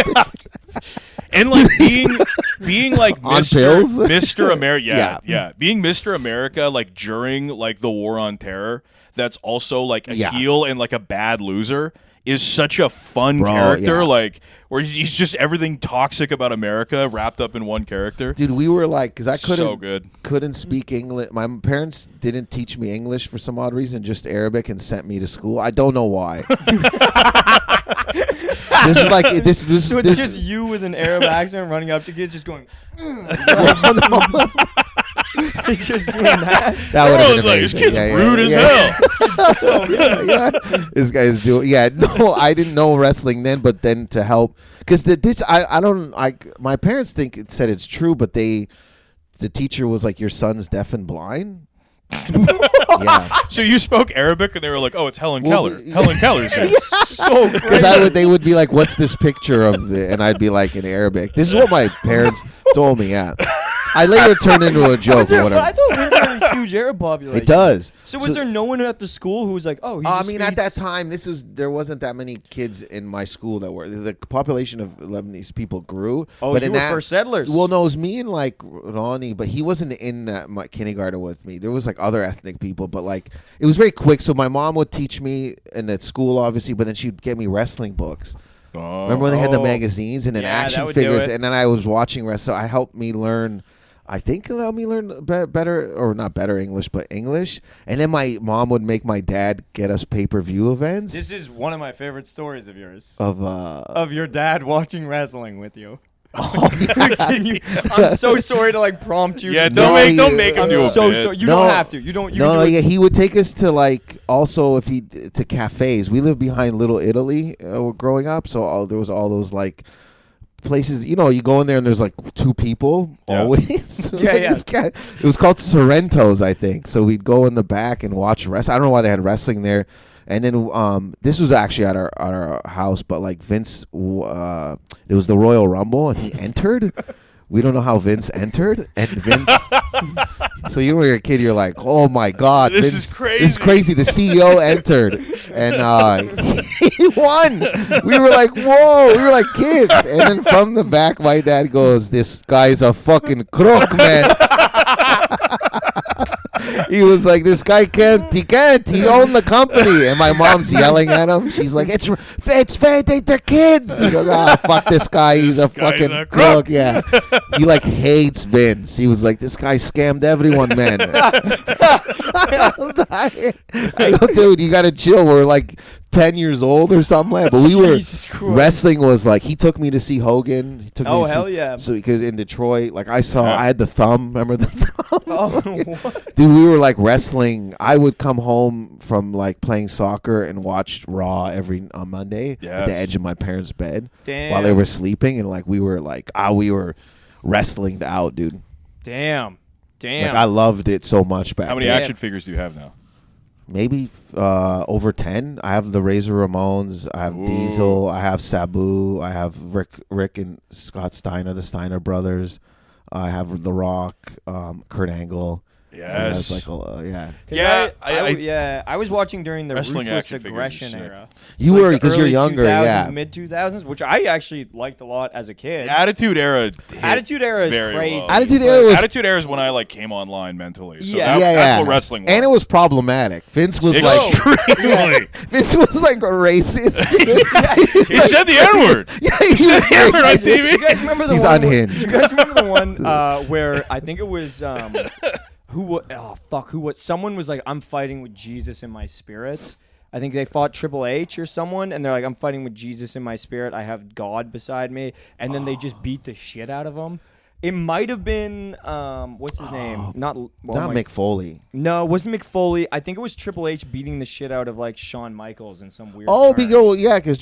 And like being like On Mr. pills? Mr. America, Yeah. yeah, being Mr. America like during like the War on Terror, that's also like a Yeah. heel and like a bad loser is such a fun Bro, character, yeah. like where he's just everything toxic about America wrapped up in one character. Dude, we were like, because I So good. couldn't speak English. My parents didn't teach me English for some odd reason, just Arabic, and sent me to school. I don't know why. This is like this. So it's this just you with an Arab accent running up to kids, just going. He's just doing that. That would have Bro, been like, this amazing. kid's rude as hell. So good. Yeah. This guy's doing. Yeah, no, I didn't know wrestling then, but then to help, because I don't. My parents said it's true, but the teacher was like, your son's deaf and blind. Yeah. So you spoke Arabic, and they were like, "Oh, it's Helen Well, Keller. yeah. Helen Keller's here." So great. Because they would be like, "What's this picture of?" And I'd be like in Arabic. This is what my parents told me. Yeah, I later turned into a joke or whatever. I thought Windsor had a huge Arab population. It does. So was there no one at the school who was like, oh, he I just mean, at speaks- that time, there wasn't that many kids in my school that were. The population of Lebanese people grew. Oh, but you in were that, first settlers. Well, no, it was me and like Ronnie, but he wasn't in my kindergarten with me. There was like other ethnic people, but like it was very quick. So my mom would teach me in at school, obviously, but then she'd get me wrestling books. Oh. Remember when they had the magazines and then Yeah, that action would do figures, it. and then I was watching wrestling. So I helped me learn. I think it allowed me learn better, or not better English, but English. And then my mom would make my dad get us pay-per-view events This is one of my favorite stories of yours. of Your dad watching wrestling with you. Oh, yeah. I'm so sorry to like prompt you. Yeah, to don't do it. make him I'm do a so bit. sorry. You No. don't have to. You don't. You No, can no, do it. yeah, he would take us to like also if he to cafes. We lived behind Little Italy growing up, so there was all those like places. You know, you go in there and there's like two people Yeah. always. So Yeah, like yeah. this guy- it was called Sorrento's, I think. So we'd go in the back and watch wrestling. I don't know why they had wrestling there. And then this was actually at our house, but like Vince, there was the Royal Rumble and he entered. We don't know how Vince entered, and Vince. So you were a kid, you're like, oh my God, This Vince, is crazy. This is crazy. The CEO entered, and he won. We were like, whoa, we were like kids. And then from the back, my dad goes, "This guy's a fucking crook, man." He was like, "This guy can't. He owned the company." And my mom's yelling at him. She's like, "It's fair. They're kids." He goes, "Ah, fuck this guy. He's a guy's fucking a crook." crook. Yeah, he like hates Vince. He was like, "This guy scammed everyone, man." I go, dude, you gotta chill. We're like 10 years old or something like that. But we were Jesus Christ. wrestling was like he took me to see Hogan. He took me Oh, to hell see, yeah. So because in Detroit, like I saw, Yeah. I had the thumb. Remember the thumb? Oh, what? Dude, we were like wrestling. I would come home from like playing soccer and watch Raw every on Monday at Yes. the edge of my parents' bed Damn. while they were sleeping, and like we were wrestling out, dude. Damn. Like I loved it so much back How many then. action figures do you have now? Maybe over 10. I have the Razor Ramones. I have Ooh. Diesel. I have Sabu. I have Rick and Scott Steiner, the Steiner brothers. I have The Rock, Kurt Angle. Yes. Like yeah. 'Cause Yeah, I was watching during the Wrestling Ruthless action figures Aggression is sick. era. You Like were the because you're early younger, 2000s, yeah. mid 2000s, which I actually liked a lot as a kid. Attitude Era. hit Attitude Era is very crazy. well. Attitude Era was Attitude Era is when I like came online mentally. So Yeah. that's what wrestling was. And it was problematic. Vince was like extremely. Vince was like a racist. Dude. He said the N word. Yeah, He said the N word on TV. You guys remember the He's one? unhinged. Do you guys remember the one where I think it was someone was like, "I'm fighting with Jesus in my spirit." I think they fought Triple H or someone, and they're like, "I'm fighting with Jesus in my spirit. I have God beside me," and then they just beat the shit out of him. It might have been what's his name? Not Mick Foley. No, it wasn't Mick Foley. I think it was Triple H beating the shit out of like Shawn Michaels in some weird. Oh, turn. because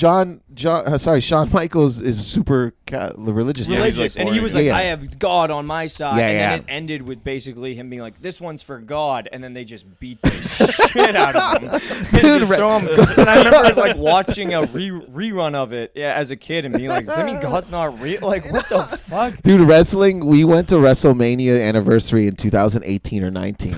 Shawn Michaels is super religious. Yeah, now. he's, Religious, like, and he boring. was like, Yeah, yeah. "I have God on my side," Yeah, and yeah. then it ended with basically him being like, "This one's for God," and then they just beat the shit out of him. And Dude, just throw him. And I remember like watching a rerun of it, as a kid, and being like, "Does that mean God's not real? Like, what the fuck?" Dude, wrestling, we went to WrestleMania anniversary in 2018 or 19.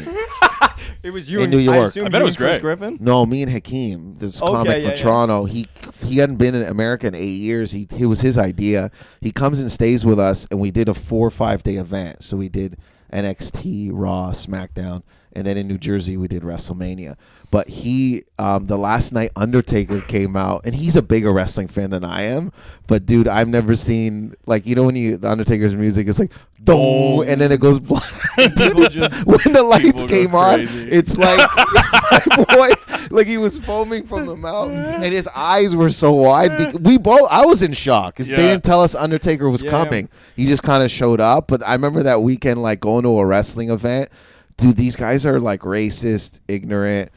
It was you In and New York. I assume I bet you it was and Chris great. Griffin. No, me and Hakeem, this Okay, comic yeah, from yeah. Toronto, he hadn't been in America in 8 years. It was his idea. He comes and stays with us, and we did a 4 or 5 day event. So we did NXT, Raw, SmackDown, and then in New Jersey we did WrestleMania. But the last night Undertaker came out, and he's a bigger wrestling fan than I am. But dude, I've never seen like when the Undertaker's music is like boom, and then it goes black. People just When the lights People go came on, crazy. it's like my boy, like he was foaming from the mouth, and his eyes were so wide. I was in shock because Yeah. they didn't tell us Undertaker was Yeah. coming. He just kind of showed up. But I remember that weekend, like going to a wrestling event. Dude, these guys are like racist, ignorant,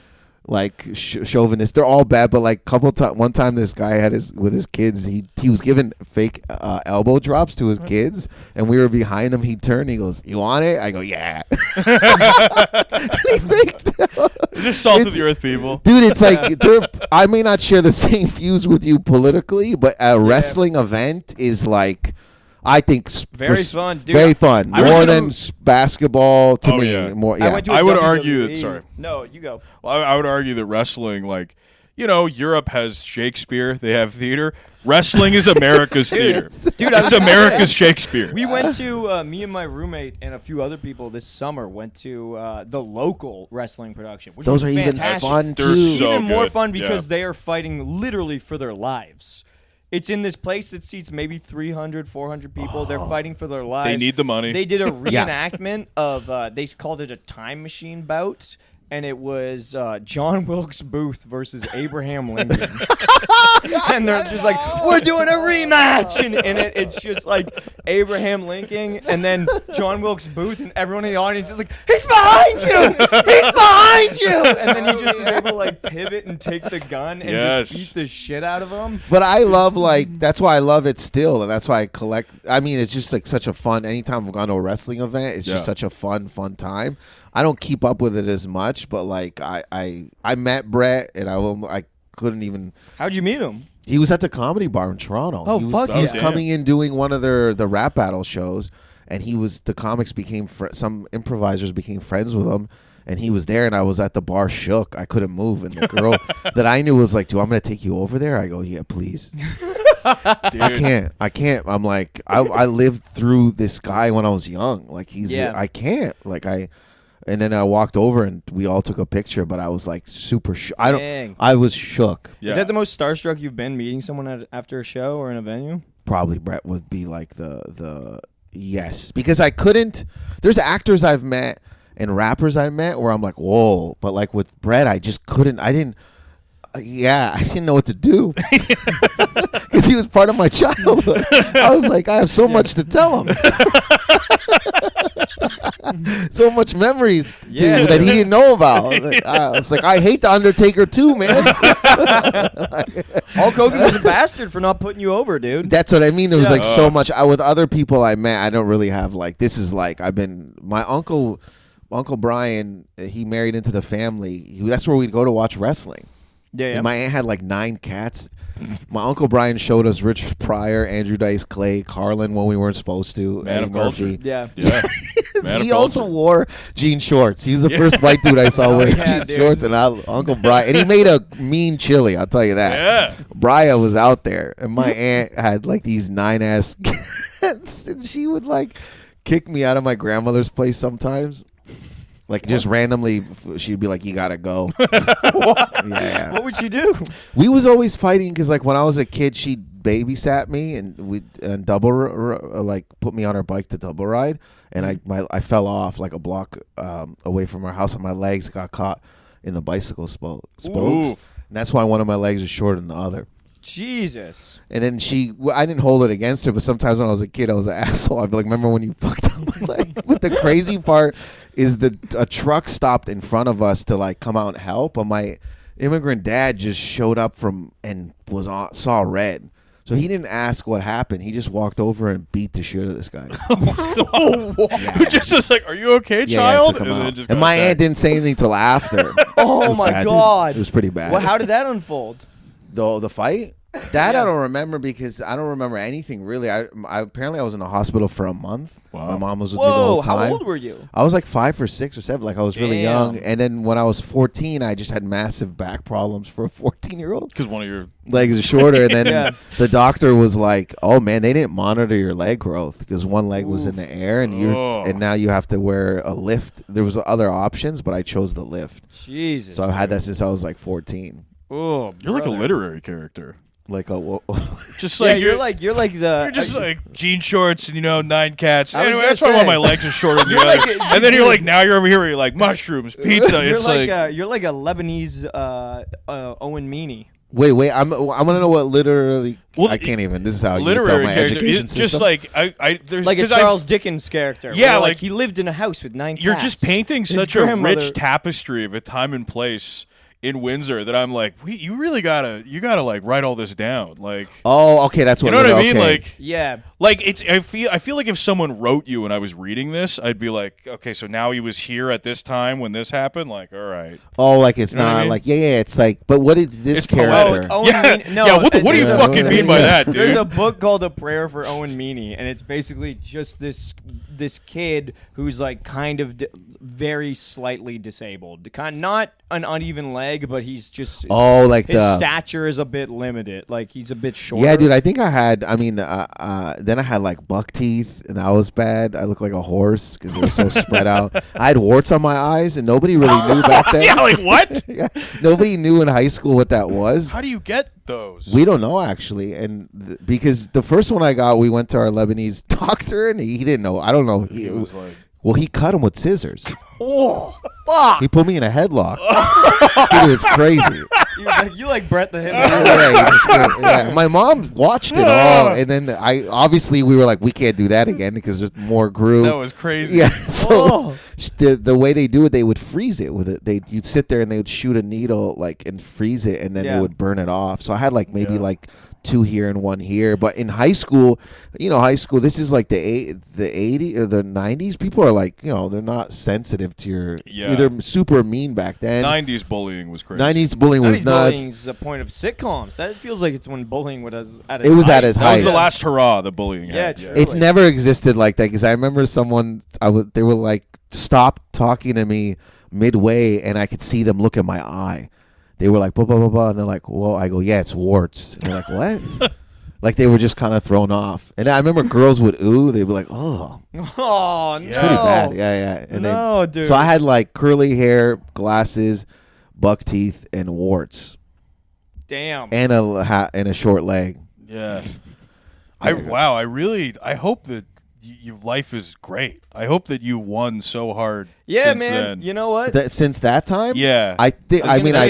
like chauvinist. They're all bad. But like one time, this guy had with his kids. He was giving fake elbow drops to his kids, and we were behind him. He turned. He goes, "You want it?" I go, "Yeah." He faked it. Just salt of It's- the earth people. Dude, it's like I may not share the same views with you politically, but a wrestling event is like I think Very fun, dude. Very fun. I was More gonna- than basketball to Oh, me. yeah. More. Yeah. I went to a I would WWE argue that- sorry. No, you go. Well, I would argue that wrestling, like, Europe has Shakespeare. They have theater. Wrestling is America's theater. Dude, It's America's Shakespeare. We went to me and my roommate and a few other people this summer went to the local wrestling production. Which Those was are even fantastic. fun They're too. so Even more good. fun because Yeah. they are fighting literally for their lives. It's in this place that seats maybe 300, 400 people. They're fighting for their lives. They need the money. They did a reenactment of, they called it a time machine bout, and it was John Wilkes Booth versus Abraham Lincoln. And they're just like, we're doing a rematch! And it's just like Abraham Lincoln, and then John Wilkes Booth, and everyone in the audience is like, he's behind you! He's behind you! And then he just is able to like pivot and take the gun and Yes. just beat the shit out of him. But I love that's why I love it still, and that's why I collect. I mean, it's just like such a fun. Anytime I've gone to a wrestling event, it's just such a fun time. I don't keep up with it as much, but like I met Brett, and I couldn't even. How'd you meet him? He was at the Comedy Bar in Toronto. Oh, he was, fuck He was yeah. coming in doing one of the rap battle shows, and the comics became some improvisers became friends with him. And he was there, and I was at the bar shook. I couldn't move. And the girl that I knew was like, "Do I'm going to take you over there?" I go, "Yeah, please." Dude. I can't. I'm like, I lived through this guy when I was young. Like Yeah. I can't. And then I walked over, and we all took a picture. But I was like super. Dang. I was shook. Yeah. Is that the most starstruck you've been meeting someone after a show or in a venue? Probably Brett would be like the yes, because I couldn't. There's actors I've met and rappers I met where I'm like, whoa, but like with Brett, I just couldn't. I didn't know what to do because he was part of my childhood. I was like, I have so much to tell him, so much memories that he didn't know about. It's like I hate the Undertaker too, man. Hulk Hogan was a bastard for not putting you over, dude. That's what I mean. There was Yeah. like so much. With other people I met, I don't really have like this is like my Uncle Brian. He married into the family. That's where we'd go to watch wrestling. Yeah, And my aunt had like 9 cats. My Uncle Brian showed us Richard Pryor, Andrew Dice Clay, Carlin when we weren't supposed to. Man Eddie of culture. Murphy. Yeah. Yeah. Man He of also culture. wore jean shorts. He's the first white dude I saw wearing yeah, jean dude. shorts. And Uncle Brian, and he made a mean chili. I'll tell you that. Yeah. Brian was out there, and my aunt had like these 9-ass cats, and she would like kick me out of my grandmother's place sometimes. Like just randomly, she'd be like, "You gotta go." Yeah. What would you do? We was always fighting because like when I was a kid, she babysat me and we like put me on her bike to double ride, and I fell off like a block away from her house, and my legs got caught in the bicycle spokes, Oof. and that's why one of my legs is shorter than the other. Jesus. And then I didn't hold it against her, but sometimes when I was a kid, I was an asshole. I'd be like, remember when you fucked up my leg? But the crazy part is a truck stopped in front of us to like come out and help, but my immigrant dad just showed up and saw red. So he didn't ask what happened. He just walked over and beat the shit out of this guy. Just was like, "Are you okay, Yeah, child?" took him then out. just And got my attacked. aunt didn't say anything till after. Oh It was my bad, dude. God. It was pretty bad. Well, how did that unfold? The fight? That I don't remember because I don't remember anything really. I apparently I was in the hospital for a month. Wow. My mom was with me the Whoa, whole time. how old were you? I was like 5 or 6 or 7. Like I was really Damn. young. And then when I was 14, I just had massive back problems for a 14-year-old. Because one of your Legs are shorter, and then Yeah. the doctor was like, "Oh man, they didn't monitor your leg growth because one leg was in the air, and Oh. and now you have to wear a lift." There was other options, but I chose the lift. Jesus. So I've had that since I was like 14. Oh, you're like a brother. literary character. Like a Just Yeah, like you're like the. you're just like jean shorts and 9 cats. I was Anyway, gonna that's why one of say. my legs are shorter than the You're other. like a- And then you- you're like, now you're over here. Where you're like mushrooms, pizza. You're It's you're like a Lebanese Owen Meany. wait. I want to know what literally. Well, I can't even. This is how you literary tell my character. education It's just system. like I there's Like a 'cause I- Charles Dickens character. Yeah, where, like- he lived in a house with 9 You're cats. just painting His such a grandmother- rich tapestry of a time and place in Windsor that I'm like, you really gotta like write all this down. Like, Oh, okay, that's what. you know what I mean? okay. Like, Yeah. Like I feel like if someone wrote you and I was reading this, I'd be like, okay, so now he was here at this time when this happened. Like, all right. Oh, like it's You know what not I mean? like it's like. But what is this It's character? poetic. Owen Yeah, Meany- no, yeah. What do you there's a- fucking mean by that, dude? There's a book called A Prayer for Owen Meany, and it's basically just this kid who's like kind of very slightly disabled, not an uneven leg, but he's just Like his the stature is a bit limited. Like he's a bit shorter. Yeah, dude. I think I had. I mean, then I had like buck teeth, and that was bad. I looked like a horse because they were so spread out. I had warts on my eyes, and nobody really knew back then. Yeah, like what? Yeah, nobody knew in high school what that was. How do you get those? We don't know actually, and because the first one I got, we went to our Lebanese doctor, and he didn't know. I don't know. He was like, Well, he cut him with scissors. oh fuck! He put me in a headlock. Dude, it was crazy. You like Brett the Hitman. Yeah. My mom watched it all, and then we were like, we can't do that again because there's more grew. that was crazy. Yeah, so the way they do it, they would freeze it with it. You'd sit there and they would shoot a needle like and freeze it, and then they would burn it off. So I had like maybe like 2 here and 1 here. But in high school, this is like the 80s or the 90s. People are like, they're not sensitive to your. They're super mean back then. 90s bullying was crazy. 90s bullying was nuts. Bullying is a point of sitcoms. That feels like it's when bullying was at its It was height. at its That height. was the last hurrah the bullying Yeah, had. true. It's never existed like that because I remember they were like, stop talking to me midway, and I could see them look at my eye. They were like, blah, blah, blah, blah. And they're like, well, I go, yeah, it's warts. And they're like, what? Like they were just kind of thrown off. And I remember girls would ooh. They'd be like, oh. Oh, no. Pretty bad. Yeah. And dude. So I had like curly hair, glasses, buck teeth, and warts. Damn. And a hat and a short leg. Yeah. I hope that your life is great. I hope that you won so hard. Yeah, since man. then. You know what? Since that time? Yeah. I The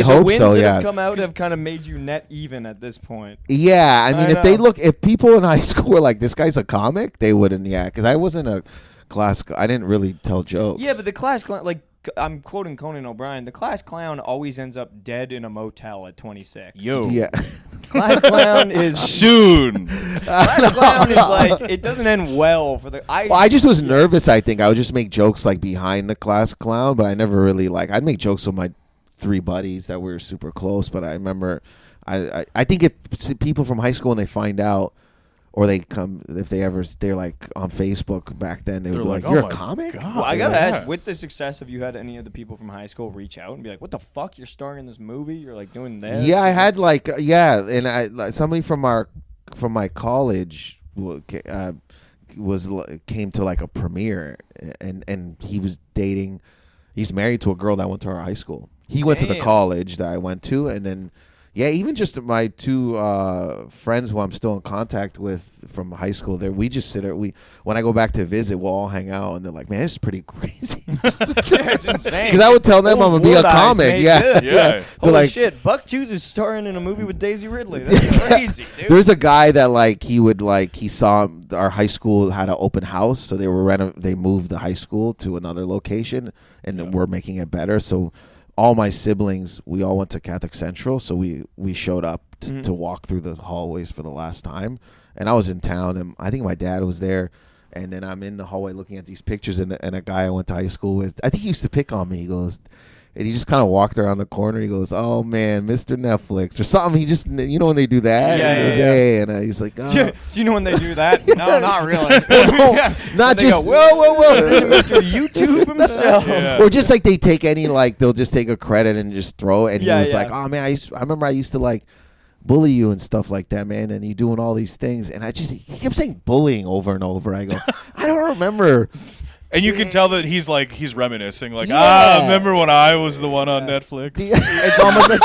hope wins so, that yeah. have come out have kind of made you net even at this point. Yeah, I mean, I know. if people in high school were like, this guy's a comic, they wouldn't, because I wasn't a class, I didn't really tell jokes. Yeah, but the class clown, like I'm quoting Conan O'Brien, the class clown always ends up dead in a motel at 26. Yo. Yeah. Class clown is Soon. class clown is like it doesn't end well for the. I just was nervous, I think. I would just make jokes like behind the class clown, but I never really I'd make jokes with my 3 buddies that were super close, but I remember, I think if people from high school, when they find out, or they're like on Facebook back then, they would be like, you're a comic? Well, I gotta ask, with the success, have you had any of the people from high school reach out and be like, "What the fuck? You're starring in this movie? You're like doing this?" Yeah, I had and somebody from my college came to like a premiere, and he was dating. He's married to a girl that went to our high school. He went to the college that I went to, and then. Yeah, even just my 2 friends who I'm still in contact with from high school, we just sit there. When I go back to visit, we'll all hang out, and they're like, "Man, this is pretty crazy." It's insane. Because I would tell them I'm gonna be a Wood Eyes comic. made Yeah, good. Yeah. They're Holy like, shit, Bucktooth is starring in a movie with Daisy Ridley. That's crazy, dude. There's a guy that he saw our high school had an open house, so they moved the high school to another location, and then we're making it better. So. All my siblings, we all went to Catholic Central, so we showed up to walk through the hallways for the last time. And I was in town, and I think my dad was there. And then I'm in the hallway looking at these pictures, and a guy I went to high school with, I think he used to pick on me. He goes, and he just kind of walked around the corner. He goes, "Oh man, Mr. Netflix," or something. He just, when they do that, Yeah, he goes, yeah. "Hey," and he's like, "Oh." Do you know when they do that? No, not really. No, not They just go, whoa, Mr. YouTube himself. Yeah. or just like they take they'll just take a credit and just throw it. And Yeah, he was yeah. like, "Oh man, I remember I used to bully you and stuff like that, man, and you doing all these things." And he kept saying bullying over and over. I go, I don't remember. And you can tell that he's reminiscing, Yeah. remember when I was the one on Netflix? It's almost like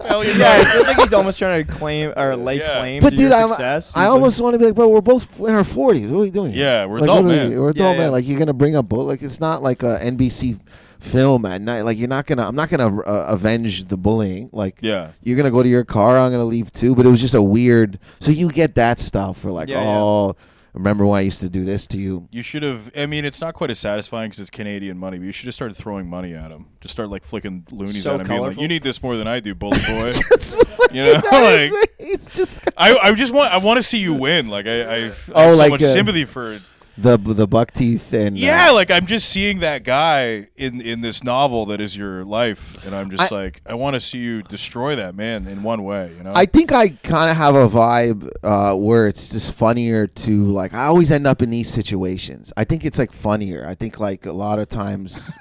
Hell yeah. it feels like he's almost trying to claim or lay claim But to dude, your success. I almost want to be like, bro, we're both in our 40s. What are we doing? Yeah, we're like, adult what are men. We're adult Yeah, men. yeah. Like you're gonna bring up it's not like a NBC film at night. Like I'm not gonna avenge the bullying. Like Yeah. you're gonna go to your car. I'm gonna leave too. But it was just a weird. So you get that stuff for Yeah, yeah. oh. remember when I used to do this to you? You should have. I mean, it's not quite as satisfying because it's Canadian money, but you should have started throwing money at him. Just start like flicking loonies So at him. Being like, colorful. you need this more than I do, bully boy. You know, like It's just I want to see you win. Like I have Oh, so like, much sympathy for. the buck teeth and Yeah, like I'm just seeing that guy in this novel that is your life, and I'm just I want to see you destroy that man in one way. You know, I think I kind of have a vibe where it's just funnier to like. I always end up in these situations. I think it's like funnier. I think like a lot of times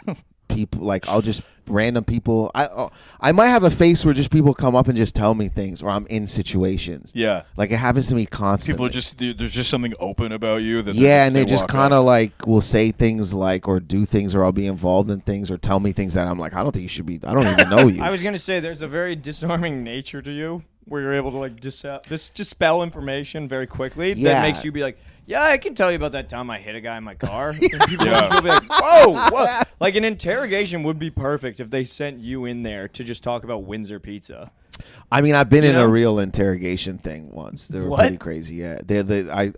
people like I'll just random people. I might have a face where just people come up and just tell me things, or I'm in situations. yeah. Like it happens to me constantly. People are just there's just something open about you that and they just walk kind up. of like will say things like or do things or I'll be involved in things or tell me things that I'm like I don't think you should be. I don't even know you. I was gonna say there's a very disarming nature to you where you're able to like dispel information very quickly. Yeah. That makes you be like, yeah, I can tell you about that time I hit a guy in my car. And people Yeah. will be like, whoa. Like an interrogation would be perfect if they sent you in there to just talk about Windsor pizza. I mean, I've been in know? a real interrogation thing once. They were What? pretty crazy. Yeah,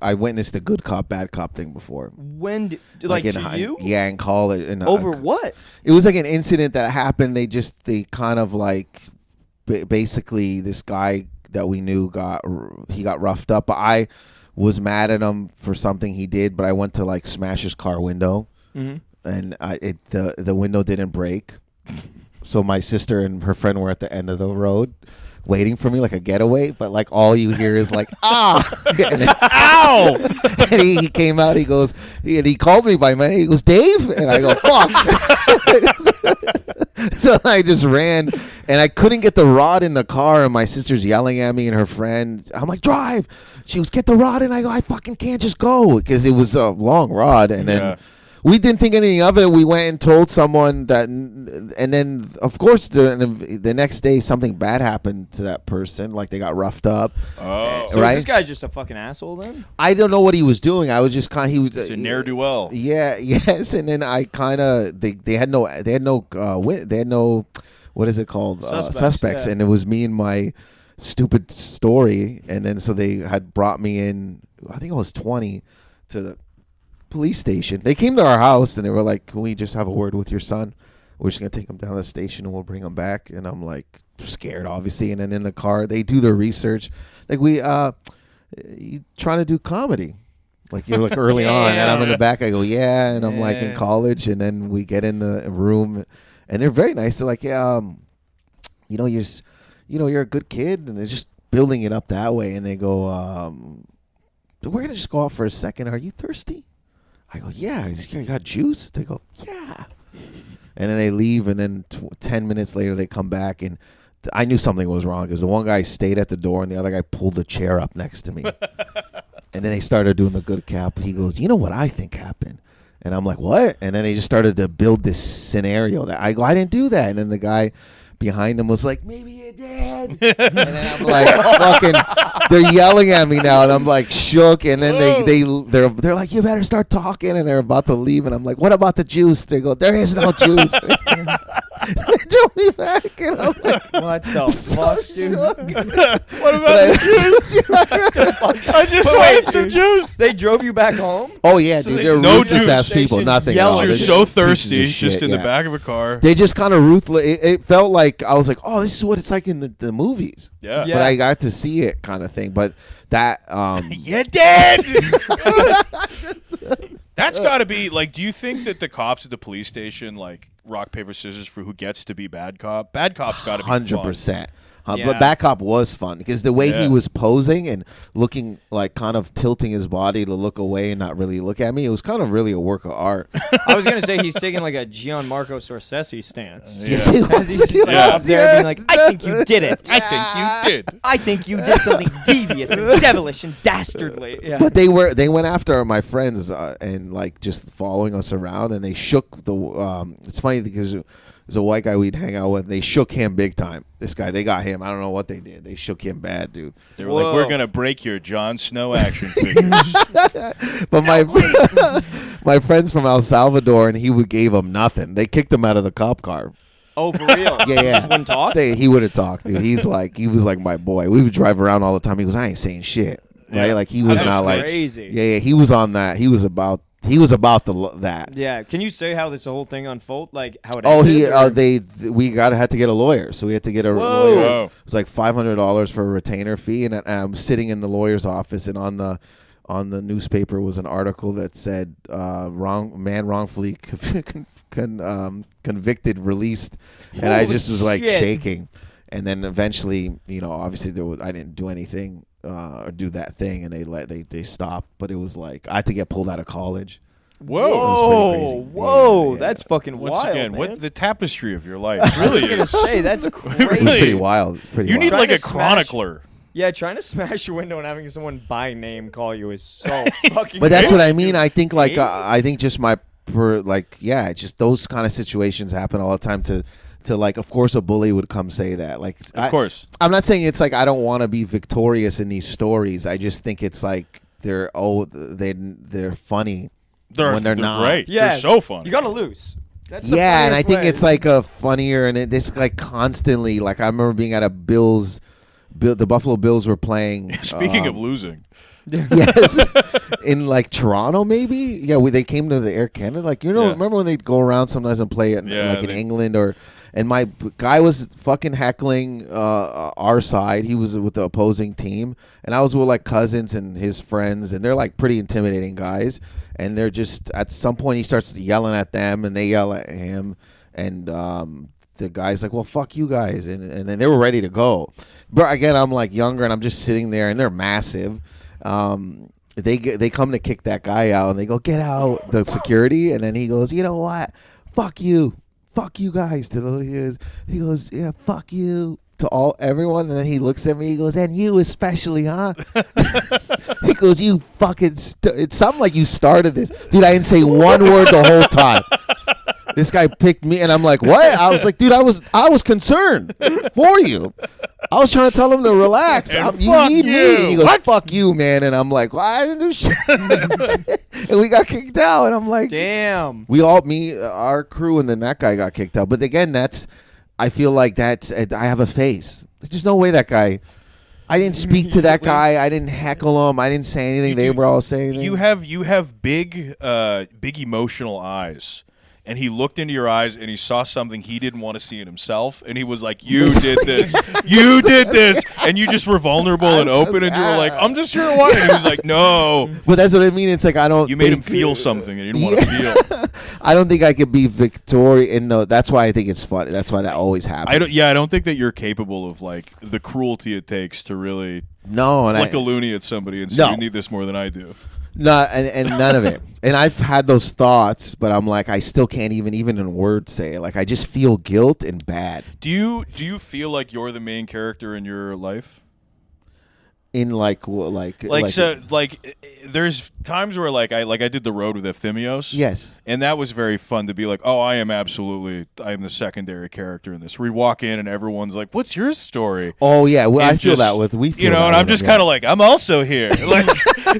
I witnessed the good cop, bad cop thing before. When, like in to high- you? Yeah, in college. Over what? It was like an incident that happened. They kind of like basically this guy that we knew got roughed up. But I was mad at him for something he did. But I went to like smash his car window, and the window didn't break. So my sister and her friend were at the end of the road waiting for me like a getaway, but like all you hear is like, ah, and then, ow. And he came out, he goes, he called me by my name, he goes, Dave? And I go, fuck. So I just ran and I couldn't get the rod in the car and my sister's yelling at me and her friend. I'm like, drive. She goes, get the rod. And I go, I fucking can't just go because it was a long rod. And then we didn't think anything of it. We went and told someone that, and then of course the next day something bad happened to that person. Like they got roughed up. Oh, So right? is this guy's just a fucking asshole then? I don't know what he was doing. I was just kind. He was it's a ne'er do well. Yeah. Yes. And then I kind of they had no what is it called Suspects, yeah. and it was me and my stupid story. And then so they had brought me in. I think I was 20 to the police station. They came to our house and they were like, can we just have a word with your son? We're just gonna take him down to the station and we'll bring him back. And I'm like scared obviously. And then in the car they do their research, like you trying to do comedy, like you're like early on. And I'm in the back, I go yeah, and I'm like in college. And then we get in the room and they're very nice. They're like, yeah, you're a good kid. And they're just building it up that way. And they go, we're gonna just go out for a second, are you thirsty? I go, yeah. You got juice? They go, yeah. And then they leave, and then 10 minutes later they come back, and I knew something was wrong because the one guy stayed at the door, and the other guy pulled the chair up next to me. And then they started doing the good cop. He goes, you know what I think happened? And I'm like, what? And then they just started to build this scenario that I go, I didn't do that. And then the guy behind him was like, maybe you did. And then I'm like, fucking, they're yelling at me now, and I'm like shook. And then they're like, you better start talking. And they're about to leave, and I'm like, what about the juice? They go, there is no juice. They drove me back, and I'm like, What the fuck, dude? What about the juice? I just wanted some juice. They drove you back home? oh yeah, dude, they're no ruthless juice. ass people. Station Nothing. yelling. else. You're They're so just thirsty, pieces of just shit, in the yeah. back of a car. They just kind of ruthless. It felt like I was like, oh, this is what it's like in the movies. Yeah. Yeah. But I got to see it kind of thing. But that You did. That's got to be like. Do you think that the cops at the police station like rock paper scissors for who gets to be bad cop? Bad cop's got to be 100%. Yeah. But Bad Cop was fun because the way Yeah. he was posing and looking like kind of tilting his body to look away and not really look at me, it was kind of really a work of art. I was going to say he's taking like a Gianmarco Scorsese stance. Yes, he As he's was. just like, up there being like, I think you did it. I think you did. I think you did something devious and devilish and dastardly. Yeah. But they went after my friends and like just following us around, and they shook the. It's funny because there's a white guy we'd hang out with. They shook him big time. This guy, they got him. I don't know what they did. They shook him bad, dude. They were like, Whoa. we're gonna break your Jon Snow action figures. But my friends from El Salvador, and he gave them nothing. They kicked him out of the cop car. Oh, for real? Yeah. Just wouldn't talk? He would have talked, dude. He was like my boy. We would drive around all the time. He goes, I ain't saying shit. right? Yeah. Like he was That's not like crazy. yeah, he was on that. He was about that. Yeah. Can you say how this whole thing unfolded? Like how it Oh, ended? we had to get a lawyer, so we had to get a Whoa. lawyer. Whoa. It was like $500 for a retainer fee, and I'm sitting in the lawyer's office, and on the newspaper was an article that said wrongfully convicted, released, and I Holy just was like shit. shaking. And then eventually, obviously I didn't do anything or do that thing, and they stopped. But it was like I had to get pulled out of college. Whoa. Whoa, crazy. whoa, Yeah. that's fucking Once wild, again, man. what the tapestry of your life really I was gonna is. say that's It was crazy. pretty wild. Pretty You wild. need Trying like to a smash- chronicler. Yeah, trying to smash your window and having someone by name call you is so fucking. But that's crazy. what I mean. I think like Yeah. I think just just those kind of situations happen all the time. To like, of course, a bully would come say that. Like, Of course. I'm not saying it's like I don't want to be victorious in these stories. I just think it's like they're funny when they're not. great. Yeah, They're so funny. You gotta lose. That's the Yeah, and I funniest think way. it's like a funnier and it's like constantly. Like I remember being at a the Buffalo Bills were playing. Speaking of losing. Yes, in like Toronto, maybe. Yeah, they came to the Air Canada. Like Yeah. remember when they'd go around sometimes and play it Yeah, in England and my guy was fucking heckling our side. He was with the opposing team, and I was with like cousins and his friends, and they're like pretty intimidating guys. And they're just at some point he starts yelling at them, and they yell at him, and the guy's like, "Well, fuck you guys," and then they were ready to go. But again, I'm like younger, and I'm just sitting there, and they're massive. They come to kick that guy out, and they go, "Get out!" The security, and then he goes, "You know what? Fuck you guys." He goes, "Yeah, fuck you." To everyone, and then he looks at me. He goes, "And you especially, huh?" He goes, "You fucking." It's something like you started this, dude. I didn't say one word the whole time. This guy picked me, and I'm like, "What?" I was like, "Dude, I was concerned for you. I was trying to tell him to relax. And You fuck need you. me." And he goes, What? "Fuck you, man." And I'm like, "Well, I didn't do shit." And we got kicked out. And I'm like, damn. our crew, and then that guy got kicked out. But again, I feel like I have a face. There's no way that guy. I didn't speak to that guy. I didn't heckle him. I didn't say anything. They were all saying. You have big emotional eyes. And he looked into your eyes and he saw something he didn't want to see in himself. And he was like, "You did this. You did this." And you just were vulnerable and open. And you were like, "I'm just here to watch." And he was like, "No." But that's what I mean. It's like I don't. You made him think- feel something and he didn't want to feel. I don't think I could be victorious. No, that's why I think it's funny. That's why that always happens. I don't think that you're capable of like the cruelty it takes to really No, and flick a loony at somebody and say, No. "You need this more than I do." No, and none of it. And I've had those thoughts, but I'm like, I still can't even in words say it. Like I just feel guilt and bad Do you feel like you're the main character in your life? in like There's times where I did the road with Ephthimios. yes. And that was very fun to be like, "Oh, I am the secondary character in this." We walk in and everyone's like, "What's your story?" Oh yeah, well And I feel just, that with we feel you know, that and I'm with just him, kind of like, "I'm also here." Like,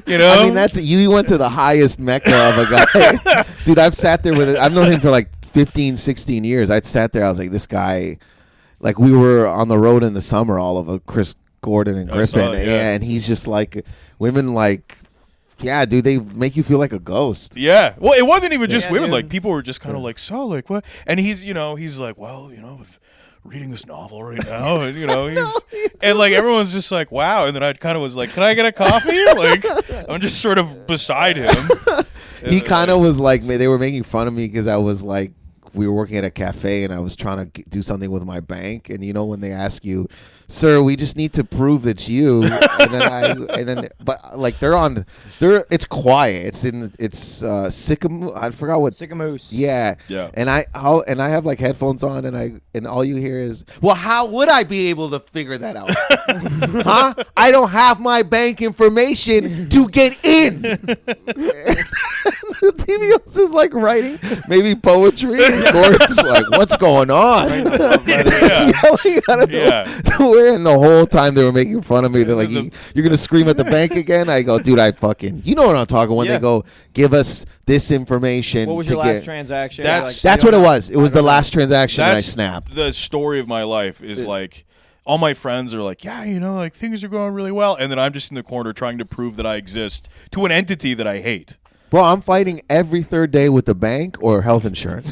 you know, I mean, that's you went to the highest mecca of a guy. Dude, I've sat there with it. I've known him for like 15, 16 years. I'd sat there. I was like, this guy, like we were on the road in the summer, all of it, Chris Gordon and I Griffin. saw it, yeah. And he's just like, women like, yeah, dude, they make you feel like a ghost. yeah. Well, it wasn't even just Yeah, women. dude. Like people were just kind of like, "So, like what?" And he's like, "Well, reading this novel right now," and and like everyone's just like, "Wow." And then I kind of was like, "Can I get a coffee?" Like I'm just sort of beside him. He kind of was like, they were making fun of me because I was like, we were working at a cafe and I was trying to do something with my bank. And when they ask you, "Sir, we just need to prove it's you," but like it's quiet. It's Sycamore. I forgot what. Sycamoose. Yeah. Yeah. And I have like headphones on and all you hear is, "Well, how would I be able to figure that out?" Huh? I don't have my bank information to get in. Timios is like writing maybe poetry. And Gordon's like, "What's going on?" He's yelling at him. Yeah. And the whole time they were making fun of me. They're like, "You're gonna scream at the bank again?" I go, "Dude, I fucking, you know what I'm talking." When Yeah. they go, "Give us this information." What was to your last get, transaction? That's- You're like, That's "You what it don't was. It was the last transaction that I That's snapped. the story of my life is like all my friends are like, yeah, like things are going really well, and then I'm just in the corner trying to prove that I exist to an entity that I hate. Bro, I'm fighting every third day with the bank or health insurance.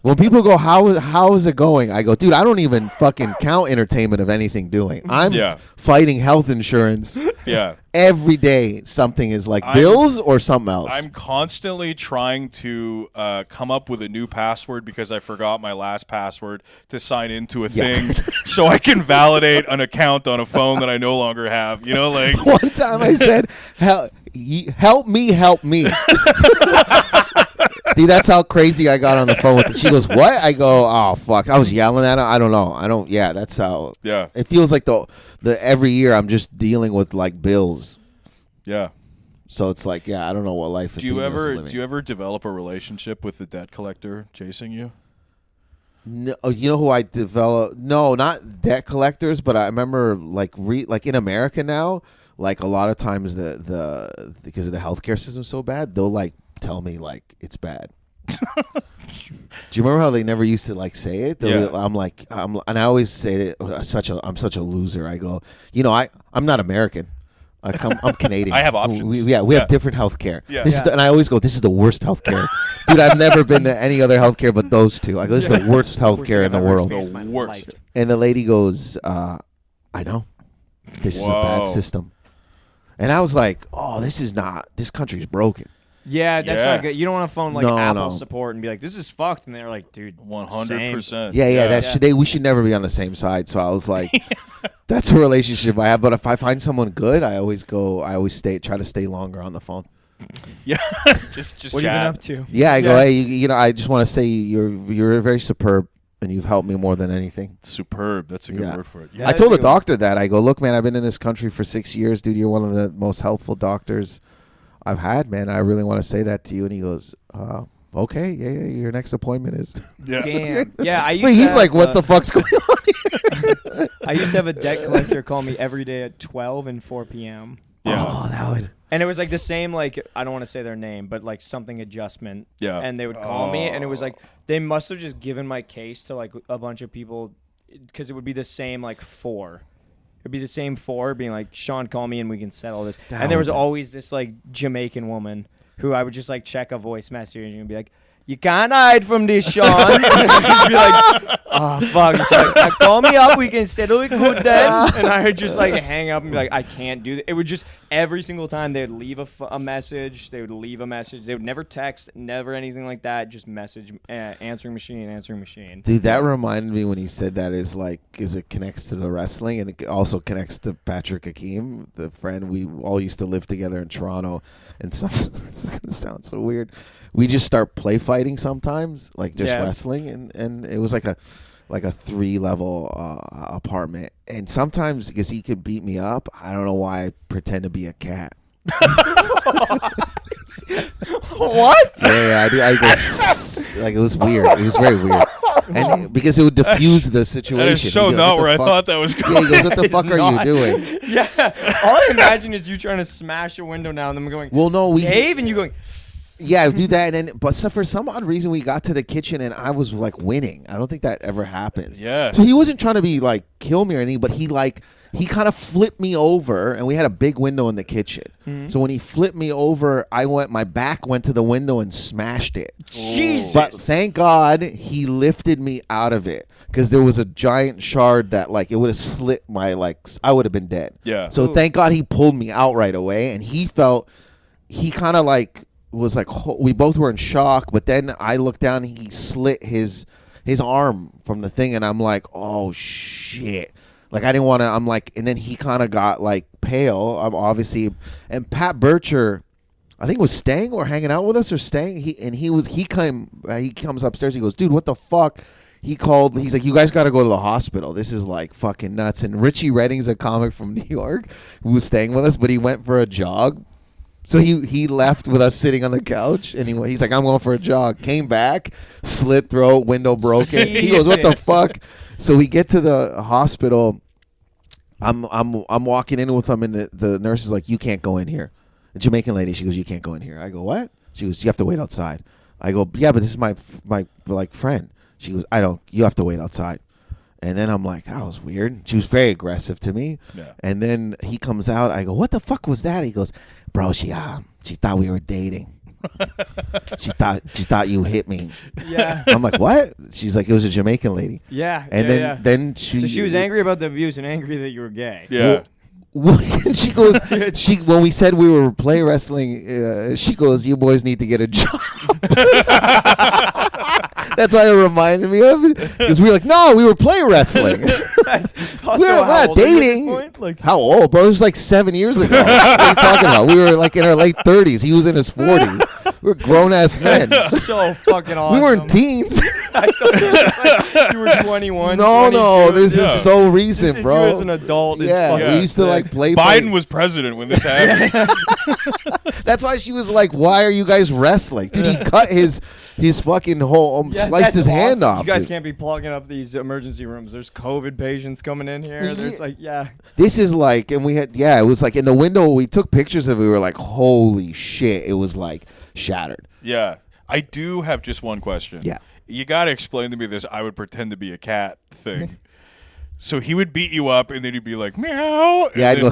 When people go, how is it going? I go, dude, I don't even fucking count entertainment of anything doing. I'm fighting health insurance. Yeah. Every day something is like bills or something else. I'm constantly trying to come up with a new password because I forgot my last password to sign into a thing so I can validate an account on a phone that I no longer have. Like one time I said, help me. Dude, that's how crazy I got on the phone with her. She goes, what? I go, oh, fuck. I was yelling at her. I don't know. That's how. Yeah. It feels like the every year I'm just dealing with like bills. Yeah. So it's like, I don't know what life is. Do you ever develop a relationship with the debt collector chasing you? No, you know who I developed? No, not debt collectors, but I remember like in America now, like a lot of times the because of the healthcare system is so bad, they'll like tell me like it's bad. Do you remember how they never used to like say it? I'm like, and I always say it. I'm such a loser. I go, I'm not American. I'm Canadian. I have options. We have different healthcare. Yeah. And I always go, this is the worst healthcare. Dude, I've never been to any other healthcare but those two. I go, this is the worst healthcare in the world. The worst. And the lady goes, I know. This is a bad system. And I was like, oh, this country's broken. Yeah, that's not good. You don't want to phone like Apple No. support and be like, this is fucked. And they're like, dude, 100%. Yeah. We should never be on the same side. So I was like, that's a relationship I have. But if I find someone good, I always try to stay longer on the phone. Yeah. just what have you been up to? Yeah, I go, hey, I just want to say you're very superb. And you've helped me more than anything. Superb. That's a good word for it. I told the doctor that. I go, look, man, I've been in this country for 6 years, dude. You're one of the most helpful doctors I've had, man. I really want to say that to you. And he goes, okay, yeah, your next appointment is. Yeah. Damn. Yeah, I used Wait, to he's have, like, what the fuck's going on here? I used to have a debt collector call me every day at 12 and 4 p.m. Yeah. Oh, that would. And it was like the same, like, I don't want to say their name, but like something adjustment. Yeah. And they would call me, and it was like, they must have just given my case to like a bunch of people because it would be the same, like, 4. It'd be the same 4 being like, Sean, call me and we can settle this. And there was always this like Jamaican woman who I would just like check a voice message and be like, you can't hide from this, Sean. And I'd be like, oh, fuck. And she's like, now call me up. We can settle it good then. And I would just like hang up and be like, I can't do that. It would just every single time they would leave a message. They would leave a message. They would never text, never anything like that. Just message, answering machine. Dude, that reminded me when he said that is it connects to the wrestling, and it also connects to Patrick Hakeem, the friend we all used to live together in Toronto. And so it's gonna sound so weird. We just start play fighting sometimes, like just wrestling, and it was like a 3-level apartment. And sometimes because he could beat me up, I don't know why I pretend to be a cat. What? Yeah, I do. I go, like it was weird. It was very weird, and because it would diffuse the situation. That is so not where I thought that was going. Yeah, he goes, "What the fuck are you doing?" Yeah, all I imagine is you trying to smash a window down, and them going, "Well, no, Dave," and you going. Yeah, I do that, but for some odd reason, we got to the kitchen and I was like winning. I don't think that ever happens. Yeah. So he wasn't trying to be like kill me or anything, but he kind of flipped me over, and we had a big window in the kitchen. Mm-hmm. So when he flipped me over, my back went to the window and smashed it. Jesus! But thank God he lifted me out of it, because there was a giant shard that like it would have slit my I would have been dead. Yeah. So thank God he pulled me out right away, and he kind of like. Was like we both were in shock, but then I looked down and he slit his arm from the thing, and I'm like, oh shit, like I didn't want to. I'm like, and then he kind of got like pale, obviously, and Pat Bircher, I think was staying or hanging out with us or staying. He comes upstairs. He goes, dude, what the fuck? He's like, you guys got to go to the hospital. This is like fucking nuts. And Richie Redding's a comic from New York who was staying with us, but he went for a jog. So he left with us sitting on the couch, and he's like, I'm going for a jog. Came back, slit throat, window broken. He goes, what the fuck? So we get to the hospital. I'm walking in with him, and the nurse is like, you can't go in here. The Jamaican lady, she goes, you can't go in here. I go, what? She goes, you have to wait outside. I go, yeah, but this is my like friend. She goes, you have to wait outside. And then I'm like, that was weird. She was very aggressive to me. Yeah. And then he comes out. I go, what the fuck was that? He goes, bro, she thought we were dating. she thought you hit me. Yeah. I'm like, what? She's like, it was a Jamaican lady. Yeah. And then So she was angry about the abuse and angry that you were gay. Yeah. She goes, when we said we were play wrestling, she goes, you boys need to get a job. That's why it reminded me of it. Because we were like, no, we were play wrestling. We're not dating. Like, how old, bro? It was like 7 years ago. What are you talking about? We were like in our late 30s. He was in his 40s. We were grown-ass men. so fucking awesome. We weren't teens. I thought it was like you were 21. No, 22. this is so recent, this is bro. You as an adult. Yeah, fucking we used to like play. Biden was president when this happened. That's why she was like, "Why are you guys wrestling, dude?" He cut his fucking whole, sliced his hand off. You guys dude. can't be plugging up these emergency rooms. There's COVID patients coming in here. There's like, This is like, and we had, it was like in the window. We took pictures of it. We were like, "Holy shit!" It was like shattered. Yeah. I do have just one question. Yeah. You got to explain to me this I would pretend to be a cat thing. So he would beat you up, and then he'd be like, meow. Yeah, I'd go.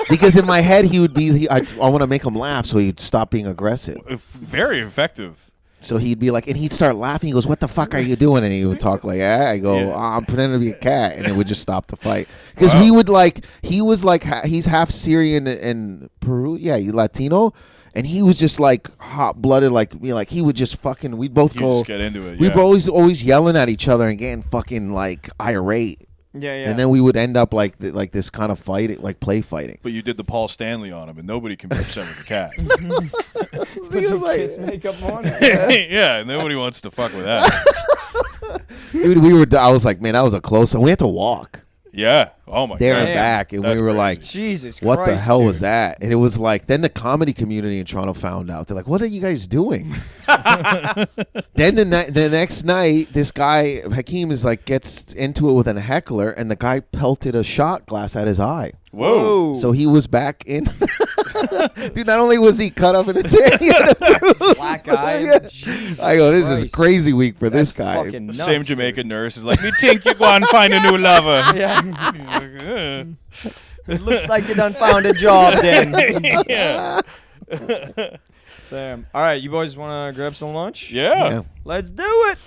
Because in my head, he would be, I want to make him laugh, so he'd stop being aggressive. Very effective. So he'd be like, and he'd start laughing. He goes, "What the fuck are you doing?" And he would talk like, I go, Yeah. I'm pretending to be a cat. And it would just stop the fight. Because we would like, he was like, he's half Syrian and Peru. Yeah, Latino. And he was just like hot-blooded, like me. Like he would just fucking. We'd both You go. just get into it. We Yeah. were always yelling at each other and getting fucking like irate. yeah. And then we would end up like this kind of fight, like play fighting. But you did the Paul Stanley on him, and nobody can be upset with the cat. He was like, kiss makeup on it. Yeah, nobody wants to fuck with that. dude, I was like, man, that was a close one. We had to walk Yeah. Oh my there god. and back, and That's we were crazy. like, Jesus what Christ, the hell was dude. that? And it was like, then the comedy community in Toronto found out. They're like, what are you guys doing? Then the next night, this guy, Hakeem, is like, gets into it with a heckler, and the guy pelted a shot glass at his eye. Whoa. So he was back in. Dude, not only was he cut up in his head, he had a bruise. Black eye. Yeah. Jesus I go, this is a Christ. crazy week for this That's guy. fucking The nuts, same dude. Jamaican nurse is like, me think you go and find a new lover. Yeah. He's like, It looks like you done found a job then. yeah. Damn. All right, you boys want to grab some lunch? Yeah. Yeah. Let's do it.